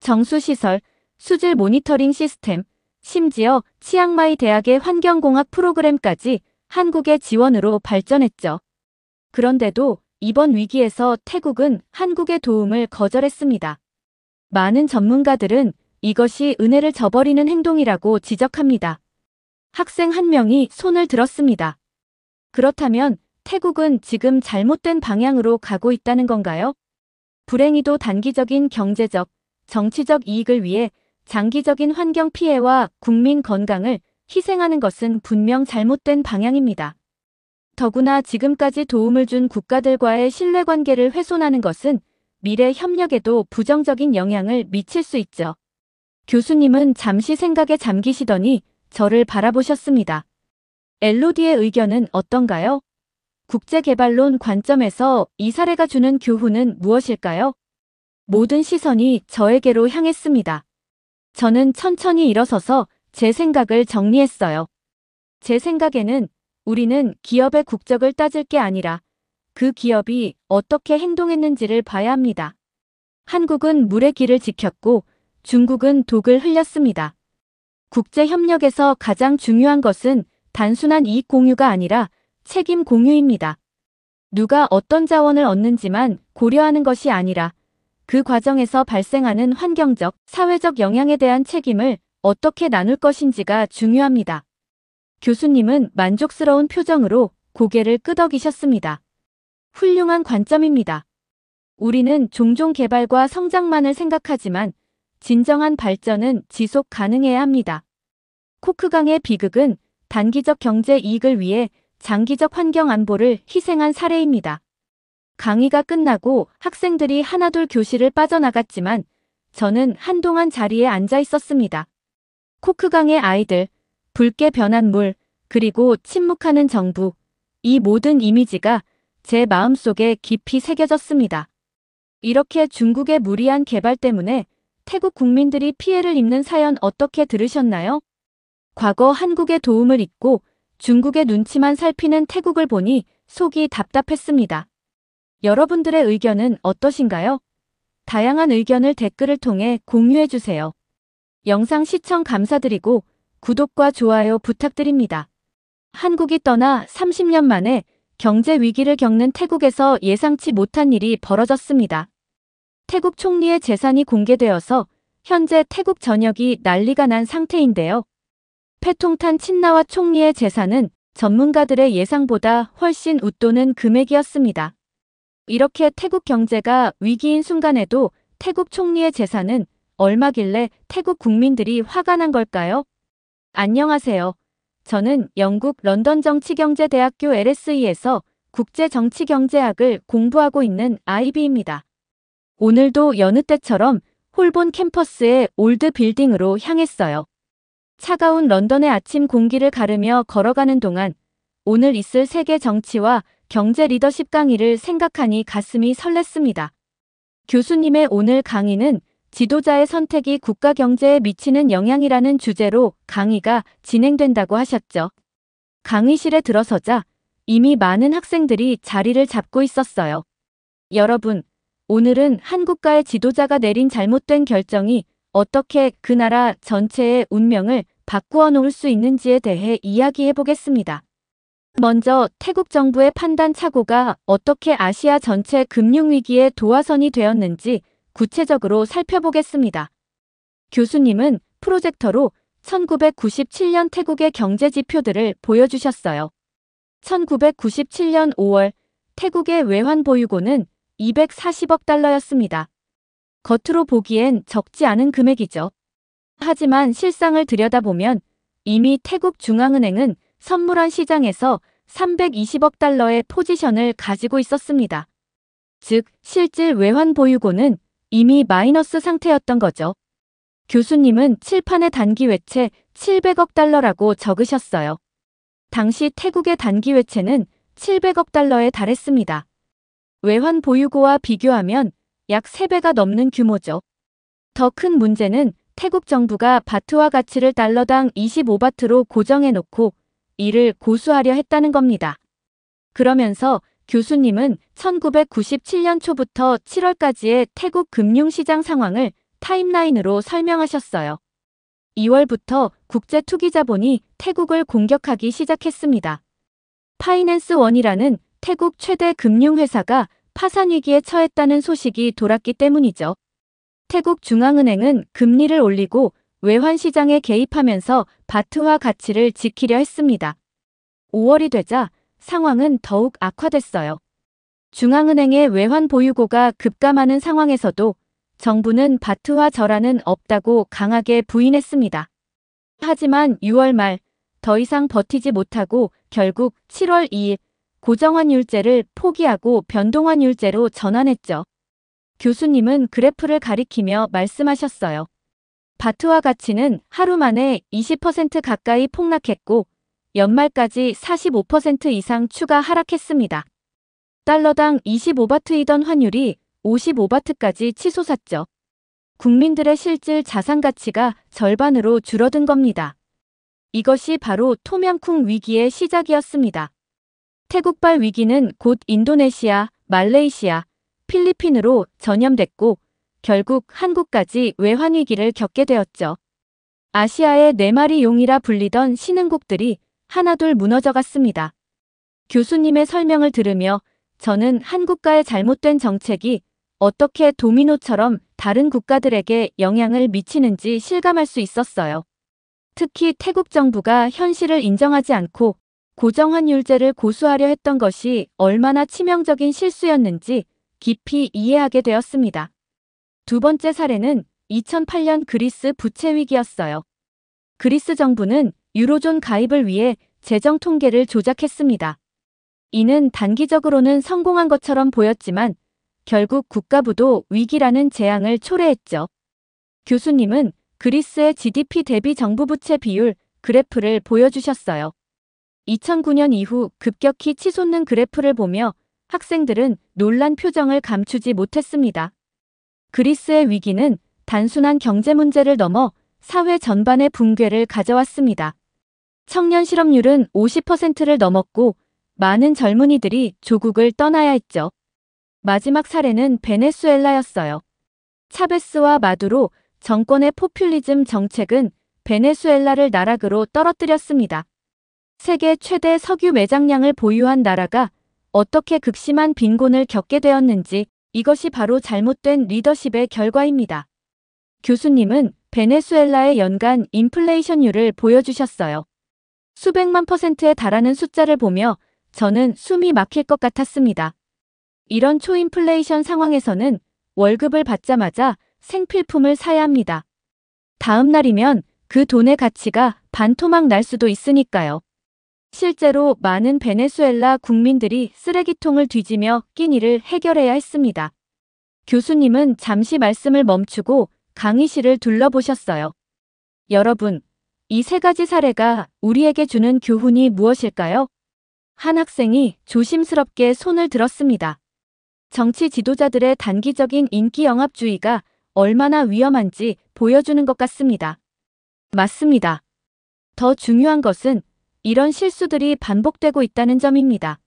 정수시설, 수질 모니터링 시스템, 심지어 치앙마이 대학의 환경공학 프로그램까지 한국의 지원으로 발전했죠. 그런데도 이번 위기에서 태국은 한국의 도움을 거절했습니다. 많은 전문가들은 이것이 은혜를 저버리는 행동이라고 지적합니다. 학생 한 명이 손을 들었습니다. 그렇다면 태국은 지금 잘못된 방향으로 가고 있다는 건가요? 불행히도 단기적인 경제적, 정치적 이익을 위해 장기적인 환경 피해와 국민 건강을 희생하는 것은 분명 잘못된 방향입니다. 더구나 지금까지 도움을 준 국가들과의 신뢰관계를 훼손하는 것은 미래 협력에도 부정적인 영향을 미칠 수 있죠. 교수님은 잠시 생각에 잠기시더니 저를 바라보셨습니다. 엘로디의 의견은 어떤가요? 국제개발론 관점에서 이 사례가 주는 교훈은 무엇일까요? 모든 시선이 저에게로 향했습니다. 저는 천천히 일어서서 제 생각을 정리했어요. 제 생각에는 우리는 기업의 국적을 따질 게 아니라 그 기업이 어떻게 행동했는지를 봐야 합니다. 한국은 물의 길을 지켰고 중국은 독을 흘렸습니다. 국제협력에서 가장 중요한 것은 단순한 이익 공유가 아니라 책임 공유입니다. 누가 어떤 자원을 얻는지만 고려하는 것이 아니라 그 과정에서 발생하는 환경적, 사회적 영향에 대한 책임을 어떻게 나눌 것인지가 중요합니다. 교수님은 만족스러운 표정으로 고개를 끄덕이셨습니다. 훌륭한 관점입니다. 우리는 종종 개발과 성장만을 생각하지만 진정한 발전은 지속 가능해야 합니다. 코크강의 비극은 단기적 경제 이익을 위해 장기적 환경 안보를 희생한 사례입니다. 강의가 끝나고 학생들이 하나둘 교실을 빠져나갔지만 저는 한동안 자리에 앉아 있었습니다. 코크강의 아이들, 붉게 변한 물, 그리고 침묵하는 정부, 이 모든 이미지가 제 마음속에 깊이 새겨졌습니다. 이렇게 중국의 무리한 개발 때문에 태국 국민들이 피해를 입는 사연 어떻게 들으셨나요? 과거 한국의 도움을 잊고 중국의 눈치만 살피는 태국을 보니 속이 답답했습니다. 여러분들의 의견은 어떠신가요? 다양한 의견을 댓글을 통해 공유해주세요. 영상 시청 감사드리고 구독과 좋아요 부탁드립니다. 한국이 떠나 30년 만에 경제 위기를 겪는 태국에서 예상치 못한 일이 벌어졌습니다. 태국 총리의 재산이 공개되어서 현재 태국 전역이 난리가 난 상태인데요. 패통탄 친나와 총리의 재산은 전문가들의 예상보다 훨씬 웃도는 금액이었습니다. 이렇게 태국 경제가 위기인 순간에도 태국 총리의 재산은 얼마길래 태국 국민들이 화가 난 걸까요? 안녕하세요. 저는 영국 런던 정치경제대학교 LSE에서 국제정치경제학을 공부하고 있는 아이비입니다. 오늘도 여느 때처럼 홀본 캠퍼스의 올드 빌딩으로 향했어요. 차가운 런던의 아침 공기를 가르며 걸어가는 동안 오늘 있을 세계 정치와 경제 리더십 강의를 생각하니 가슴이 설렜습니다. 교수님의 오늘 강의는 지도자의 선택이 국가 경제에 미치는 영향이라는 주제로 강의가 진행된다고 하셨죠. 강의실에 들어서자 이미 많은 학생들이 자리를 잡고 있었어요. 여러분, 오늘은 한국가의 지도자가 내린 잘못된 결정이 어떻게 그 나라 전체의 운명을 바꾸어 놓을 수 있는지에 대해 이야기해 보겠습니다. 먼저 태국 정부의 판단 착오가 어떻게 아시아 전체 금융위기의 도화선이 되었는지 구체적으로 살펴보겠습니다. 교수님은 프로젝터로 1997년 태국의 경제 지표들을 보여주셨어요. 1997년 5월 태국의 외환 보유고는 240억 달러였습니다. 겉으로 보기엔 적지 않은 금액이죠. 하지만 실상을 들여다보면 이미 태국 중앙은행은 선물환 시장에서 320억 달러의 포지션을 가지고 있었습니다. 즉, 실질 외환 보유고는 이미 마이너스 상태였던 거죠. 교수님은 칠판에 단기 외채 700억 달러라고 적으셨어요. 당시 태국의 단기 외채는 700억 달러에 달했습니다. 외환 보유고와 비교하면 약 3배가 넘는 규모죠. 더 큰 문제는 태국 정부가 바트화 가치를 달러당 25바트로 고정해놓고 이를 고수하려 했다는 겁니다. 그러면서 교수님은 1997년 초부터 7월까지의 태국 금융시장 상황을 타임라인으로 설명하셨어요. 2월부터 국제 투기자본이 태국을 공격하기 시작했습니다. 파이낸스원이라는 태국 최대 금융회사가 파산 위기에 처했다는 소식이 돌았기 때문이죠. 태국 중앙은행은 금리를 올리고 외환시장에 개입하면서 바트화 가치를 지키려 했습니다. 5월이 되자 상황은 더욱 악화됐어요. 중앙은행의 외환 보유고가 급감하는 상황에서도 정부는 바트화 절하는 없다고 강하게 부인했습니다. 하지만 6월 말 더 이상 버티지 못하고 결국 7월 2일 고정환율제를 포기하고 변동환율제로 전환했죠. 교수님은 그래프를 가리키며 말씀하셨어요. 바트화 가치는 하루 만에 20% 가까이 폭락했고 연말까지 45% 이상 추가 하락했습니다. 달러당 25바트이던 환율이 55바트까지 치솟았죠. 국민들의 실질 자산 가치가 절반으로 줄어든 겁니다. 이것이 바로 톰양쿵 위기의 시작이었습니다. 태국발 위기는 곧 인도네시아, 말레이시아, 필리핀으로 전염됐고 결국 한국까지 외환위기를 겪게 되었죠. 아시아의 네 마리 용이라 불리던 신흥국들이 하나둘 무너져갔습니다. 교수님의 설명을 들으며 저는 한국과의 잘못된 정책이 어떻게 도미노처럼 다른 국가들에게 영향을 미치는지 실감할 수 있었어요. 특히 태국 정부가 현실을 인정하지 않고 고정환율제를 고수하려 했던 것이 얼마나 치명적인 실수였는지 깊이 이해하게 되었습니다. 두 번째 사례는 2008년 그리스 부채 위기였어요. 그리스 정부는 유로존 가입을 위해 재정 통계를 조작했습니다. 이는 단기적으로는 성공한 것처럼 보였지만 결국 국가부도 위기라는 재앙을 초래했죠. 교수님은 그리스의 GDP 대비 정부 부채 비율 그래프를 보여주셨어요. 2009년 이후 급격히 치솟는 그래프를 보며 학생들은 놀란 표정을 감추지 못했습니다. 그리스의 위기는 단순한 경제 문제를 넘어 사회 전반의 붕괴를 가져왔습니다. 청년 실업률은 50%를 넘었고 많은 젊은이들이 조국을 떠나야 했죠. 마지막 사례는 베네수엘라였어요. 차베스와 마두로 정권의 포퓰리즘 정책은 베네수엘라를 나락으로 떨어뜨렸습니다. 세계 최대 석유 매장량을 보유한 나라가 어떻게 극심한 빈곤을 겪게 되었는지 이것이 바로 잘못된 리더십의 결과입니다. 교수님은 베네수엘라의 연간 인플레이션율을 보여주셨어요. 수백만 %에 달하는 숫자를 보며 저는 숨이 막힐 것 같았습니다. 이런 초인플레이션 상황에서는 월급을 받자마자 생필품을 사야 합니다. 다음 날이면 그 돈의 가치가 반토막 날 수도 있으니까요. 실제로 많은 베네수엘라 국민들이 쓰레기통을 뒤지며 끼니를 해결해야 했습니다. 교수님은 잠시 말씀을 멈추고 강의실을 둘러보셨어요. 여러분, 이 세 가지 사례가 우리에게 주는 교훈이 무엇일까요? 한 학생이 조심스럽게 손을 들었습니다. 정치 지도자들의 단기적인 인기 영합주의가 얼마나 위험한지 보여주는 것 같습니다. 맞습니다. 더 중요한 것은 이런 실수들이 반복되고 있다는 점입니다.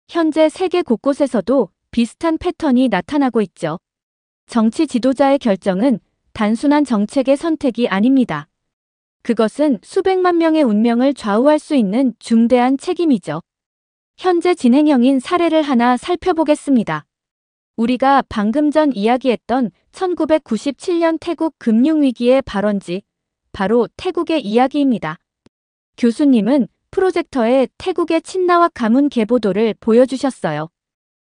현재 세계 곳곳에서도 비슷한 패턴이 나타나고 있죠. 정치 지도자의 결정은 단순한 정책의 선택이 아닙니다. 그것은 수백만 명의 운명을 좌우할 수 있는 중대한 책임이죠. 현재 진행형인 사례를 하나 살펴보겠습니다. 우리가 방금 전 이야기했던 1997년 태국 금융위기의 발원지, 바로 태국의 이야기입니다. 교수님은 프로젝터에 태국의 친나와 가문 계보도를 보여주셨어요.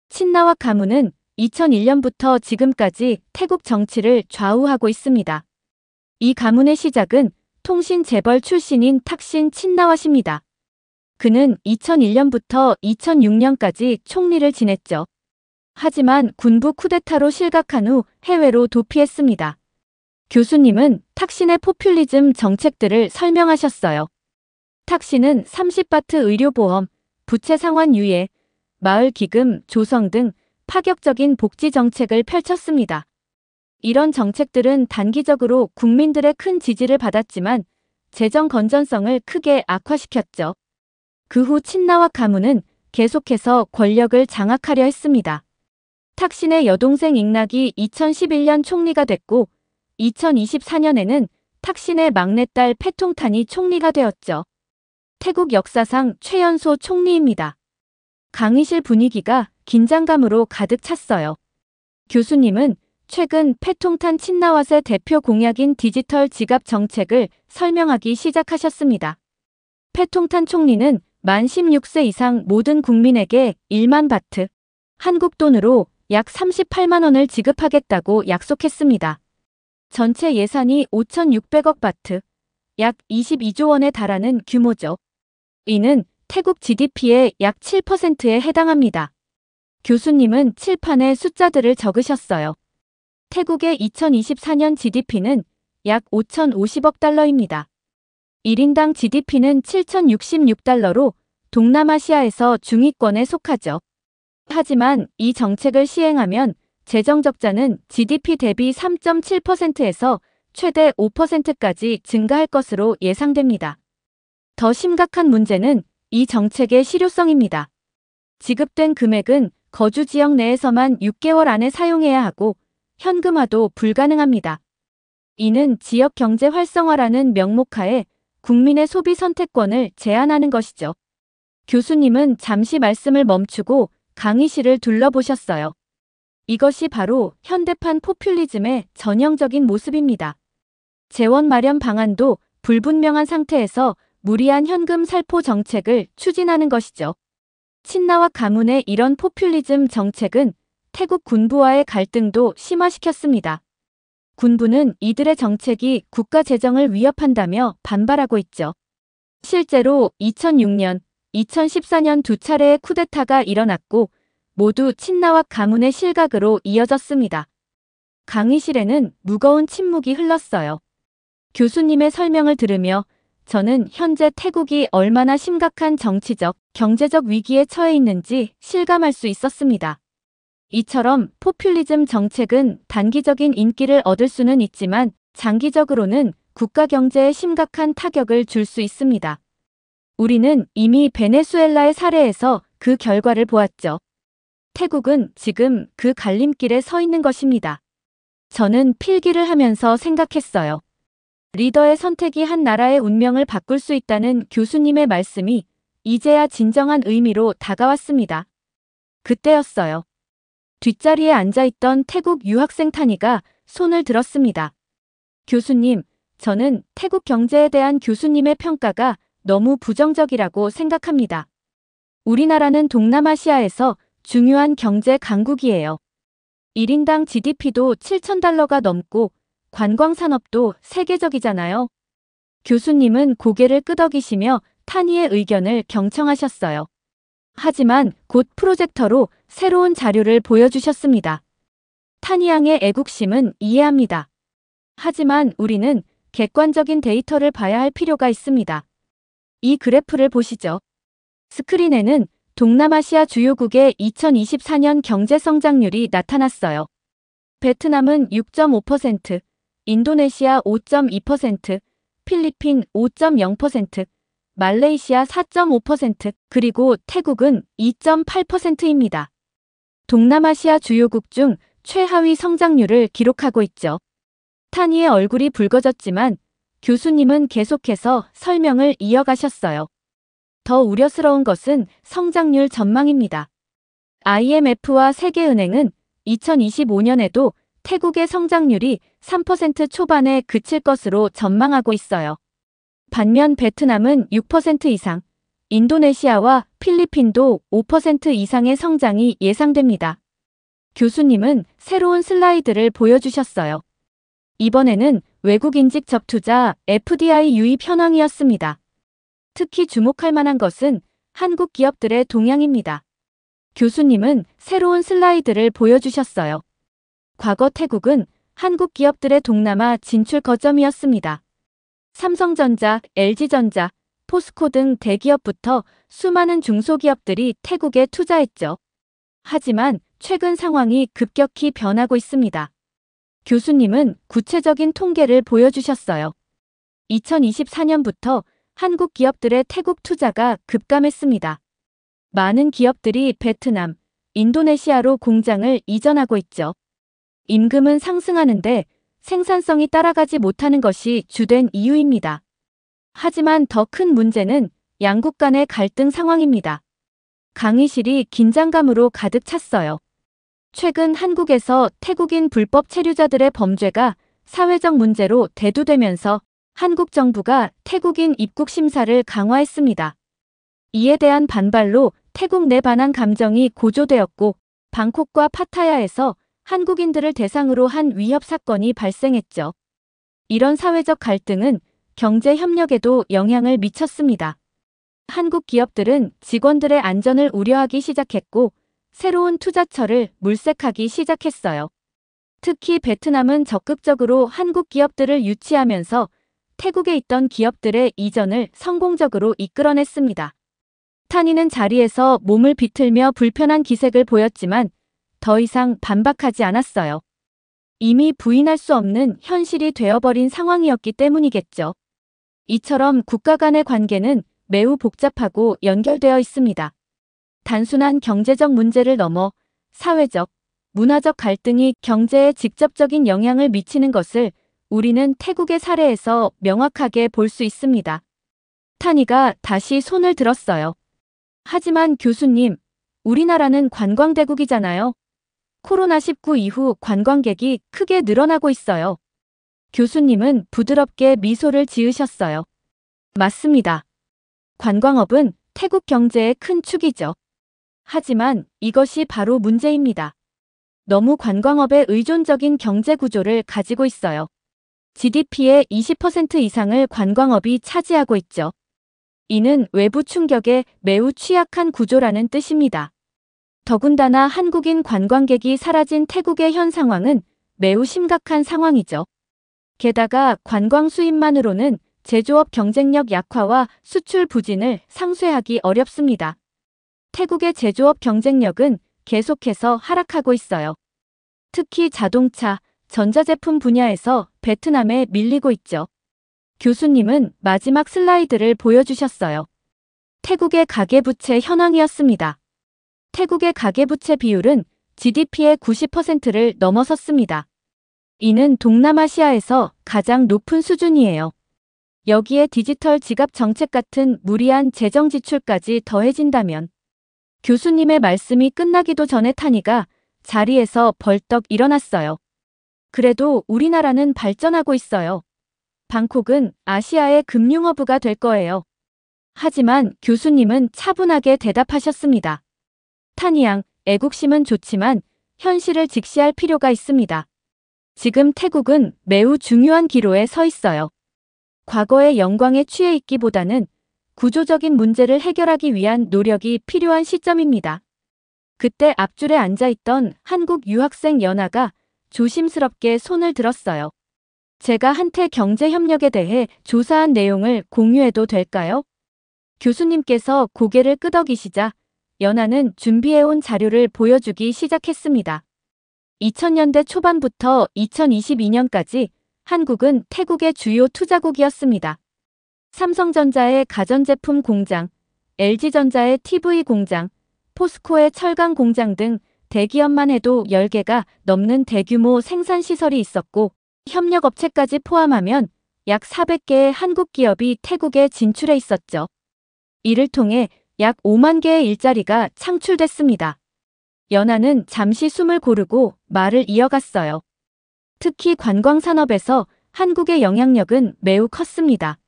친나와 가문은 2001년부터 지금까지 태국 정치를 좌우하고 있습니다. 이 가문의 시작은 통신 재벌 출신인 탁신 친나와입니다. 그는 2001년부터 2006년까지 총리를 지냈죠. 하지만 군부 쿠데타로 실각한 후 해외로 도피했습니다. 교수님은 탁신의 포퓰리즘 정책들을 설명하셨어요. 탁신은 30바트 의료보험, 부채 상환 유예, 마을 기금 조성 등 파격적인 복지 정책을 펼쳤습니다. 이런 정책들은 단기적으로 국민들의 큰 지지를 받았지만 재정 건전성을 크게 악화시켰죠. 그 후 친나와 가문은 계속해서 권력을 장악하려 했습니다. 탁신의 여동생 잉락이 2011년 총리가 됐고 2024년에는 탁신의 막내딸 패통탄이 총리가 되었죠. 태국 역사상 최연소 총리입니다. 강의실 분위기가 긴장감으로 가득 찼어요. 교수님은 최근 패통탄 친나왓의 대표 공약인 디지털 지갑 정책을 설명하기 시작하셨습니다. 패통탄 총리는 만 16세 이상 모든 국민에게 1만 바트, 한국 돈으로 약 38만 원을 지급하겠다고 약속했습니다. 전체 예산이 5,600억 바트, 약 22조 원에 달하는 규모죠. 이는 태국 GDP의 약 7%에 해당합니다. 교수님은 칠판에 숫자들을 적으셨어요. 태국의 2024년 GDP는 약 5,050억 달러입니다. 1인당 GDP는 7,066달러로 동남아시아에서 중위권에 속하죠. 하지만 이 정책을 시행하면 재정 적자는 GDP 대비 3.7%에서 최대 5%까지 증가할 것으로 예상됩니다. 더 심각한 문제는 이 정책의 실효성입니다. 지급된 금액은 거주 지역 내에서만 6개월 안에 사용해야 하고 현금화도 불가능합니다. 이는 지역 경제 활성화라는 명목하에 국민의 소비 선택권을 제한하는 것이죠. 교수님은 잠시 말씀을 멈추고 강의실을 둘러보셨어요. 이것이 바로 현대판 포퓰리즘의 전형적인 모습입니다. 재원 마련 방안도 불분명한 상태에서 무리한 현금 살포 정책을 추진하는 것이죠. 친나와 가문의 이런 포퓰리즘 정책은 태국 군부와의 갈등도 심화시켰습니다. 군부는 이들의 정책이 국가 재정을 위협한다며 반발하고 있죠. 실제로 2006년, 2014년 두 차례의 쿠데타가 일어났고 모두 친나와 가문의 실각으로 이어졌습니다. 강의실에는 무거운 침묵이 흘렀어요. 교수님의 설명을 들으며 저는 현재 태국이 얼마나 심각한 정치적, 경제적 위기에 처해 있는지 실감할 수 있었습니다. 이처럼 포퓰리즘 정책은 단기적인 인기를 얻을 수는 있지만 장기적으로는 국가 경제에 심각한 타격을 줄 수 있습니다. 우리는 이미 베네수엘라의 사례에서 그 결과를 보았죠. 태국은 지금 그 갈림길에 서 있는 것입니다. 저는 필기를 하면서 생각했어요. 리더의 선택이 한 나라의 운명을 바꿀 수 있다는 교수님의 말씀이 이제야 진정한 의미로 다가왔습니다. 그때였어요. 뒷자리에 앉아있던 태국 유학생 타니가 손을 들었습니다. 교수님, 저는 태국 경제에 대한 교수님의 평가가 너무 부정적이라고 생각합니다. 우리나라는 동남아시아에서 중요한 경제 강국이에요. 1인당 GDP도 7,000달러가 넘고 관광산업도 세계적이잖아요. 교수님은 고개를 끄덕이시며 타니의 의견을 경청하셨어요. 하지만 곧 프로젝터로 새로운 자료를 보여주셨습니다. 타니 양의 애국심은 이해합니다. 하지만 우리는 객관적인 데이터를 봐야 할 필요가 있습니다. 이 그래프를 보시죠. 스크린에는 동남아시아 주요국의 2024년 경제 성장률이 나타났어요. 베트남은 6.5%, 인도네시아 5.2%, 필리핀 5.0%, 말레이시아 4.5%, 그리고 태국은 2.8%입니다. 동남아시아 주요국 중 최하위 성장률을 기록하고 있죠. 타니의 얼굴이 붉어졌지만 교수님은 계속해서 설명을 이어가셨어요. 더 우려스러운 것은 성장률 전망입니다. IMF와 세계은행은 2025년에도 태국의 성장률이 3% 초반에 그칠 것으로 전망하고 있어요. 반면 베트남은 6% 이상, 인도네시아와 필리핀도 5% 이상의 성장이 예상됩니다. 교수님은 새로운 슬라이드를 보여주셨어요. 이번에는 외국 인직 접투자 FDI 유입 현황이었습니다. 특히 주목할 만한 것은 한국 기업들의 동향입니다. 교수님은 새로운 슬라이드를 보여주셨어요. 과거 태국은 한국 기업들의 동남아 진출 거점이었습니다. 삼성전자, LG전자, 포스코 등 대기업부터 수많은 중소기업들이 태국에 투자했죠. 하지만 최근 상황이 급격히 변하고 있습니다. 교수님은 구체적인 통계를 보여주셨어요. 2024년부터 한국 기업들의 태국 투자가 급감했습니다. 많은 기업들이 베트남, 인도네시아로 공장을 이전하고 있죠. 임금은 상승하는데 생산성이 따라가지 못하는 것이 주된 이유입니다. 하지만 더 큰 문제는 양국 간의 갈등 상황입니다. 강의실이 긴장감으로 가득 찼어요. 최근 한국에서 태국인 불법 체류자들의 범죄가 사회적 문제로 대두되면서 한국 정부가 태국인 입국 심사를 강화했습니다. 이에 대한 반발로 태국 내 반한 감정이 고조되었고 방콕과 파타야에서 한국인들을 대상으로 한 위협 사건이 발생했죠. 이런 사회적 갈등은 경제 협력에도 영향을 미쳤습니다. 한국 기업들은 직원들의 안전을 우려하기 시작했고 새로운 투자처를 물색하기 시작했어요. 특히 베트남은 적극적으로 한국 기업들을 유치하면서 태국에 있던 기업들의 이전을 성공적으로 이끌어냈습니다. 타니는 자리에서 몸을 비틀며 불편한 기색을 보였지만 더 이상 반박하지 않았어요. 이미 부인할 수 없는 현실이 되어버린 상황이었기 때문이겠죠. 이처럼 국가 간의 관계는 매우 복잡하고 연결되어 있습니다. 단순한 경제적 문제를 넘어 사회적, 문화적 갈등이 경제에 직접적인 영향을 미치는 것을 우리는 태국의 사례에서 명확하게 볼 수 있습니다. 탄이가 다시 손을 들었어요. 하지만 교수님, 우리나라는 관광대국이잖아요. 코로나19 이후 관광객이 크게 늘어나고 있어요. 교수님은 부드럽게 미소를 지으셨어요. 맞습니다. 관광업은 태국 경제의 큰 축이죠. 하지만 이것이 바로 문제입니다. 너무 관광업에 의존적인 경제 구조를 가지고 있어요. GDP의 20% 이상을 관광업이 차지하고 있죠. 이는 외부 충격에 매우 취약한 구조라는 뜻입니다. 더군다나 한국인 관광객이 사라진 태국의 현 상황은 매우 심각한 상황이죠. 게다가 관광 수입만으로는 제조업 경쟁력 약화와 수출 부진을 상쇄하기 어렵습니다. 태국의 제조업 경쟁력은 계속해서 하락하고 있어요. 특히 자동차, 전자제품 분야에서 베트남에 밀리고 있죠. 교수님은 마지막 슬라이드를 보여주셨어요. 태국의 가계부채 현황이었습니다. 태국의 가계부채 비율은 GDP의 90%를 넘어섰습니다. 이는 동남아시아에서 가장 높은 수준이에요. 여기에 디지털 지갑 정책 같은 무리한 재정 지출까지 더해진다면 교수님의 말씀이 끝나기도 전에 탄이가 자리에서 벌떡 일어났어요. 그래도 우리나라는 발전하고 있어요. 방콕은 아시아의 금융허브가 될 거예요. 하지만 교수님은 차분하게 대답하셨습니다. 탄이양, 애국심은 좋지만 현실을 직시할 필요가 있습니다. 지금 태국은 매우 중요한 기로에 서 있어요. 과거의 영광에 취해 있기보다는 구조적인 문제를 해결하기 위한 노력이 필요한 시점입니다. 그때 앞줄에 앉아있던 한국 유학생 연아가 조심스럽게 손을 들었어요. 제가 한태 경제협력에 대해 조사한 내용을 공유해도 될까요? 교수님께서 고개를 끄덕이시자 연아는 준비해온 자료를 보여주기 시작했습니다. 2000년대 초반부터 2022년까지 한국은 태국의 주요 투자국이었습니다. 삼성전자의 가전제품 공장, LG전자의 TV 공장, 포스코의 철강 공장 등 대기업만 해도 10개가 넘는 대규모 생산시설이 있었고 협력업체까지 포함하면 약 400개의 한국 기업이 태국에 진출해 있었죠. 이를 통해 약 5만 개의 일자리가 창출됐습니다. 연아는 잠시 숨을 고르고 말을 이어갔어요. 특히 관광산업에서 한국의 영향력은 매우 컸습니다.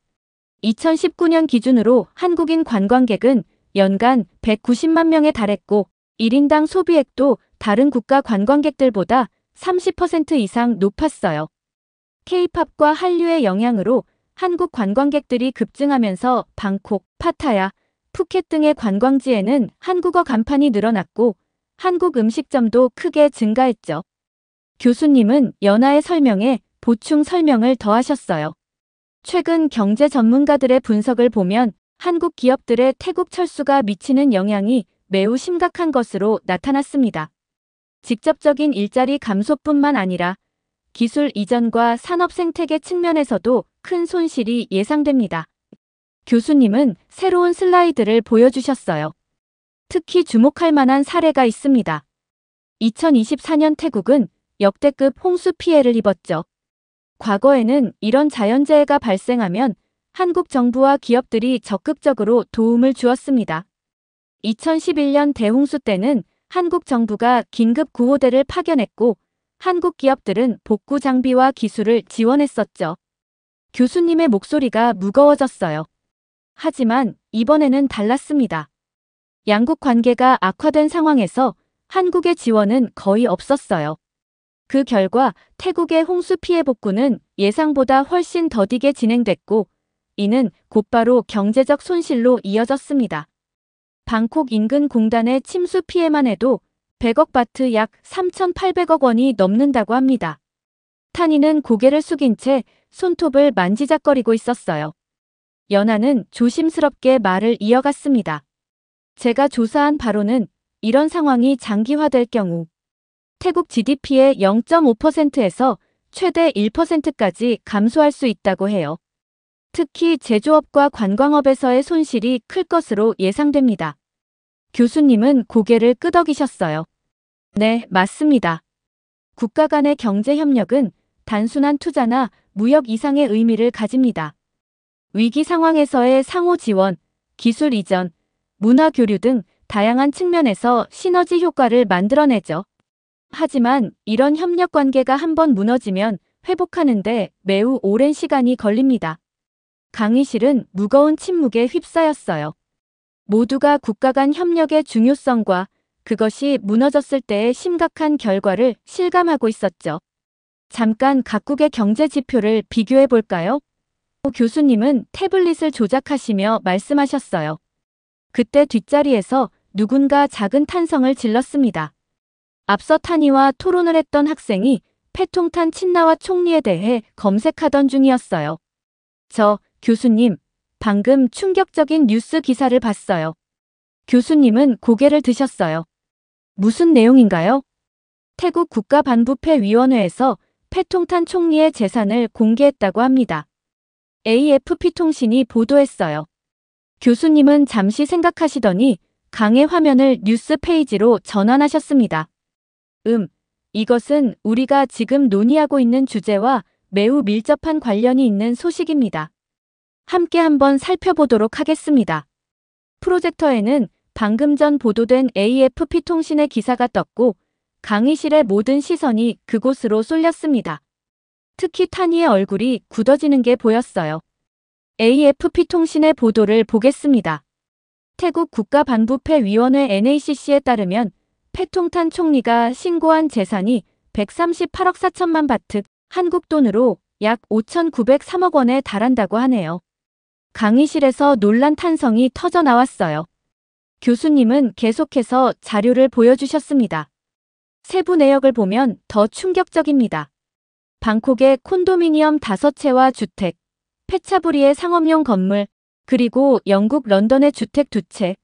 2019년 기준으로 한국인 관광객은 연간 190만 명에 달했고 1인당 소비액도 다른 국가 관광객들보다 30% 이상 높았어요. K-팝과 한류의 영향으로 한국 관광객들이 급증하면서 방콕, 파타야, 푸켓 등의 관광지에는 한국어 간판이 늘어났고 한국 음식점도 크게 증가했죠. 교수님은 연아의 설명에 보충 설명을 더하셨어요. 최근 경제 전문가들의 분석을 보면 한국 기업들의 태국 철수가 미치는 영향이 매우 심각한 것으로 나타났습니다. 직접적인 일자리 감소뿐만 아니라 기술 이전과 산업 생태계 측면에서도 큰 손실이 예상됩니다. 교수님은 새로운 슬라이드를 보여주셨어요. 특히 주목할 만한 사례가 있습니다. 2024년 태국은 역대급 홍수 피해를 입었죠. 과거에는 이런 자연재해가 발생하면 한국 정부와 기업들이 적극적으로 도움을 주었습니다. 2011년 대홍수 때는 한국 정부가 긴급 구호대를 파견했고 한국 기업들은 복구 장비와 기술을 지원했었죠. 교수님의 목소리가 무거워졌어요. 하지만 이번에는 달랐습니다. 양국 관계가 악화된 상황에서 한국의 지원은 거의 없었어요. 그 결과 태국의 홍수 피해 복구는 예상보다 훨씬 더디게 진행됐고 이는 곧바로 경제적 손실로 이어졌습니다. 방콕 인근 공단의 침수 피해만 해도 100억 바트 약 3,800억 원이 넘는다고 합니다. 탄이는 고개를 숙인 채 손톱을 만지작거리고 있었어요. 연아는 조심스럽게 말을 이어갔습니다. 제가 조사한 바로는 이런 상황이 장기화될 경우 태국 GDP의 0.5%에서 최대 1%까지 감소할 수 있다고 해요. 특히 제조업과 관광업에서의 손실이 클 것으로 예상됩니다. 교수님은 고개를 끄덕이셨어요. 네, 맞습니다. 국가 간의 경제 협력은 단순한 투자나 무역 이상의 의미를 가집니다. 위기 상황에서의 상호 지원, 기술 이전, 문화 교류 등 다양한 측면에서 시너지 효과를 만들어내죠. 하지만 이런 협력 관계가 한번 무너지면 회복하는데 매우 오랜 시간이 걸립니다. 강의실은 무거운 침묵에 휩싸였어요. 모두가 국가 간 협력의 중요성과 그것이 무너졌을 때의 심각한 결과를 실감하고 있었죠. 잠깐 각국의 경제 지표를 비교해 볼까요? 교수님은 태블릿을 조작하시며 말씀하셨어요. 그때 뒷자리에서 누군가 작은 탄성을 질렀습니다. 앞서 탄이와 토론을 했던 학생이 패통탄 친나와 총리에 대해 검색하던 중이었어요. 교수님, 방금 충격적인 뉴스 기사를 봤어요. 교수님은 고개를 드셨어요. 무슨 내용인가요? 태국 국가반부패위원회에서 패통탄 총리의 재산을 공개했다고 합니다. AFP 통신이 보도했어요. 교수님은 잠시 생각하시더니 강의 화면을 뉴스 페이지로 전환하셨습니다. 이것은 우리가 지금 논의하고 있는 주제와 매우 밀접한 관련이 있는 소식입니다. 함께 한번 살펴보도록 하겠습니다. 프로젝터에는 방금 전 보도된 AFP 통신의 기사가 떴고 강의실의 모든 시선이 그곳으로 쏠렸습니다. 특히 타니의 얼굴이 굳어지는 게 보였어요. AFP 통신의 보도를 보겠습니다. 태국 국가반부패위원회 NACC에 따르면 패통탄 총리가 신고한 재산이 138억 4천만 바트, 한국 돈으로 약 5,903억 원에 달한다고 하네요. 강의실에서 놀란 탄성이 터져 나왔어요. 교수님은 계속해서 자료를 보여주셨습니다. 세부 내역을 보면 더 충격적입니다. 방콕의 콘도미니엄 5채와 주택, 페차부리의 상업용 건물, 그리고 영국 런던의 주택 2채,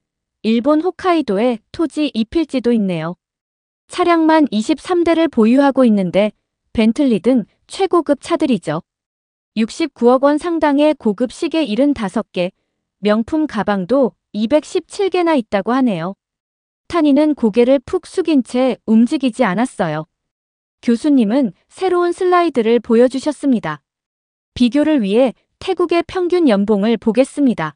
일본 홋카이도의 토지 2필지도 있네요. 차량만 23대를 보유하고 있는데 벤틀리 등 최고급 차들이죠. 69억 원 상당의 고급 시계 75개, 명품 가방도 217개나 있다고 하네요. 타니는 고개를 푹 숙인 채 움직이지 않았어요. 교수님은 새로운 슬라이드를 보여주셨습니다. 비교를 위해 태국의 평균 연봉을 보겠습니다.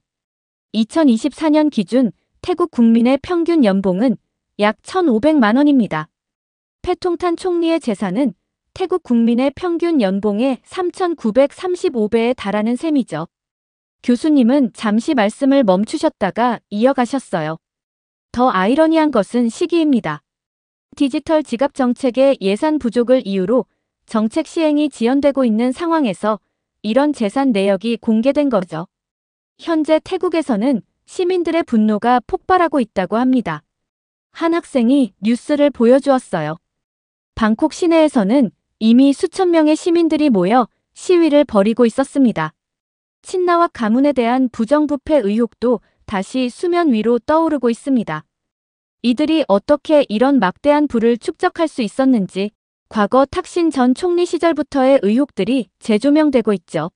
2024년 기준 태국 국민의 평균 연봉은 약 1,500만 원입니다. 패통탄 총리의 재산은 태국 국민의 평균 연봉의 3,935배에 달하는 셈이죠. 교수님은 잠시 말씀을 멈추셨다가 이어가셨어요. 더 아이러니한 것은 시기입니다. 디지털 지갑 정책의 예산 부족을 이유로 정책 시행이 지연되고 있는 상황에서 이런 재산 내역이 공개된 거죠. 현재 태국에서는 시민들의 분노가 폭발하고 있다고 합니다. 한 학생이 뉴스를 보여주었어요. 방콕 시내에서는 이미 수천 명의 시민들이 모여 시위를 벌이고 있었습니다. 친나와 가문에 대한 부정부패 의혹도 다시 수면 위로 떠오르고 있습니다. 이들이 어떻게 이런 막대한 부를 축적할 수 있었는지 과거 탁신 전 총리 시절부터의 의혹들이 재조명되고 있죠.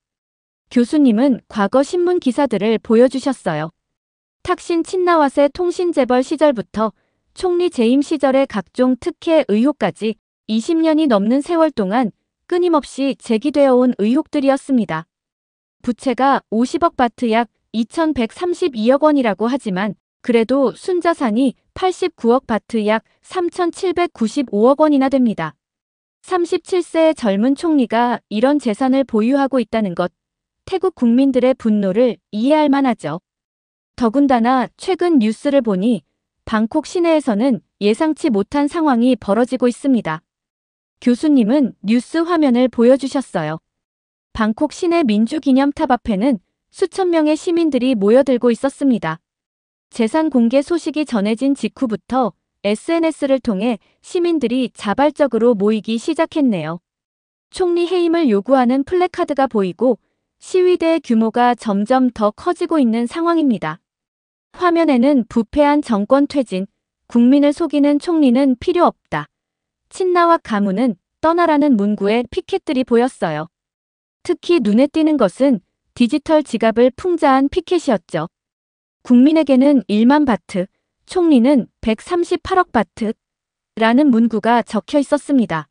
교수님은 과거 신문 기사들을 보여주셨어요. 탁신 친나와세 통신재벌 시절부터 총리 재임 시절의 각종 특혜 의혹까지 20년이 넘는 세월 동안 끊임없이 제기되어 온 의혹들이었습니다. 부채가 50억 바트 약 2,132억 원이라고 하지만 그래도 순자산이 89억 바트 약 3,795억 원이나 됩니다. 37세의 젊은 총리가 이런 재산을 보유하고 있다는 것, 태국 국민들의 분노를 이해할 만하죠. 더군다나 최근 뉴스를 보니 방콕 시내에서는 예상치 못한 상황이 벌어지고 있습니다. 교수님은 뉴스 화면을 보여주셨어요. 방콕 시내 민주기념탑 앞에는 수천 명의 시민들이 모여들고 있었습니다. 재산 공개 소식이 전해진 직후부터 SNS를 통해 시민들이 자발적으로 모이기 시작했네요. 총리 해임을 요구하는 플래카드가 보이고 시위대의 규모가 점점 더 커지고 있는 상황입니다. 화면에는 부패한 정권 퇴진, 국민을 속이는 총리는 필요 없다. 친나와 가문은 떠나라는 문구의 피켓들이 보였어요. 특히 눈에 띄는 것은 디지털 지갑을 풍자한 피켓이었죠. 국민에게는 1만 바트, 총리는 138억 바트라는 문구가 적혀 있었습니다.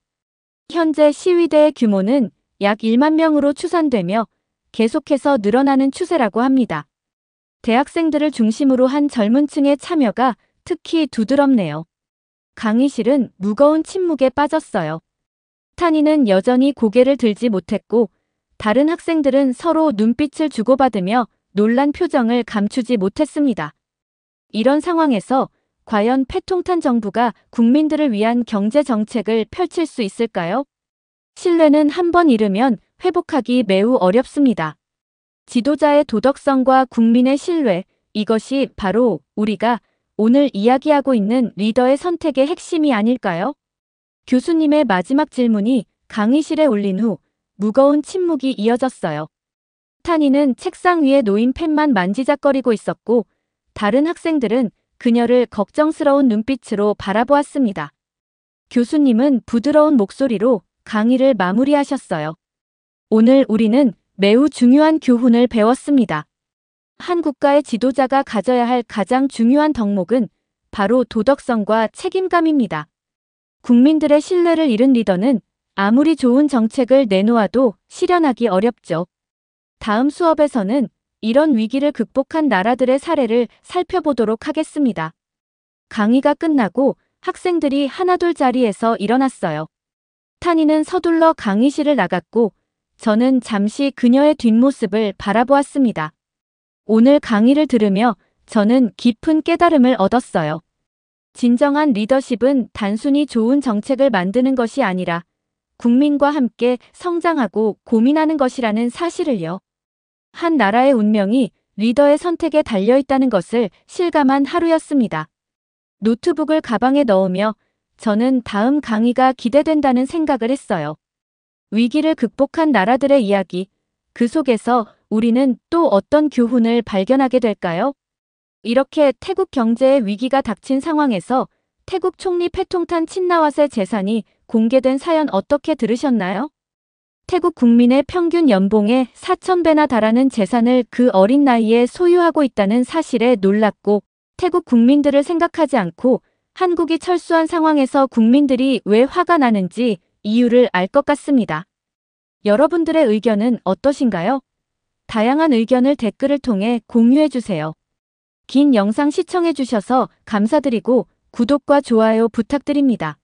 현재 시위대의 규모는 약 1만 명으로 추산되며 계속해서 늘어나는 추세라고 합니다. 대학생들을 중심으로 한 젊은 층의 참여가 특히 두드럽네요. 강의실은 무거운 침묵에 빠졌어요. 탄이는 여전히 고개를 들지 못했고 다른 학생들은 서로 눈빛을 주고받으며 놀란 표정을 감추지 못했습니다. 이런 상황에서 과연 패통탄 정부가 국민들을 위한 경제 정책을 펼칠 수 있을까요? 신뢰는 한번 잃으면 회복하기 매우 어렵습니다. 지도자의 도덕성과 국민의 신뢰, 이것이 바로 우리가 오늘 이야기하고 있는 리더의 선택의 핵심이 아닐까요? 교수님의 마지막 질문이 강의실에 울린 후 무거운 침묵이 이어졌어요. 탄이는 책상 위에 놓인 펜만 만지작거리고 있었고 다른 학생들은 그녀를 걱정스러운 눈빛으로 바라보았습니다. 교수님은 부드러운 목소리로 강의를 마무리하셨어요. 오늘 우리는 매우 중요한 교훈을 배웠습니다. 한 국가의 지도자가 가져야 할 가장 중요한 덕목은 바로 도덕성과 책임감입니다. 국민들의 신뢰를 잃은 리더는 아무리 좋은 정책을 내놓아도 실현하기 어렵죠. 다음 수업에서는 이런 위기를 극복한 나라들의 사례를 살펴보도록 하겠습니다. 강의가 끝나고 학생들이 하나둘 자리에서 일어났어요. 탄이는 서둘러 강의실을 나갔고 저는 잠시 그녀의 뒷모습을 바라보았습니다. 오늘 강의를 들으며 저는 깊은 깨달음을 얻었어요. 진정한 리더십은 단순히 좋은 정책을 만드는 것이 아니라 국민과 함께 성장하고 고민하는 것이라는 사실을요. 한 나라의 운명이 리더의 선택에 달려있다는 것을 실감한 하루였습니다. 노트북을 가방에 넣으며 저는 다음 강의가 기대된다는 생각을 했어요. 위기를 극복한 나라들의 이야기, 그 속에서 우리는 또 어떤 교훈을 발견하게 될까요? 이렇게 태국 경제의 위기가 닥친 상황에서 태국 총리 패통탄 친나왓의 재산이 공개된 사연 어떻게 들으셨나요? 태국 국민의 평균 연봉의 4,000배나 달하는 재산을 그 어린 나이에 소유하고 있다는 사실에 놀랐고 태국 국민들을 생각하지 않고 한국이 철수한 상황에서 국민들이 왜 화가 나는지 이유를 알 것 같습니다. 여러분들의 의견은 어떠신가요? 다양한 의견을 댓글을 통해 공유해주세요. 긴 영상 시청해주셔서 감사드리고 구독과 좋아요 부탁드립니다.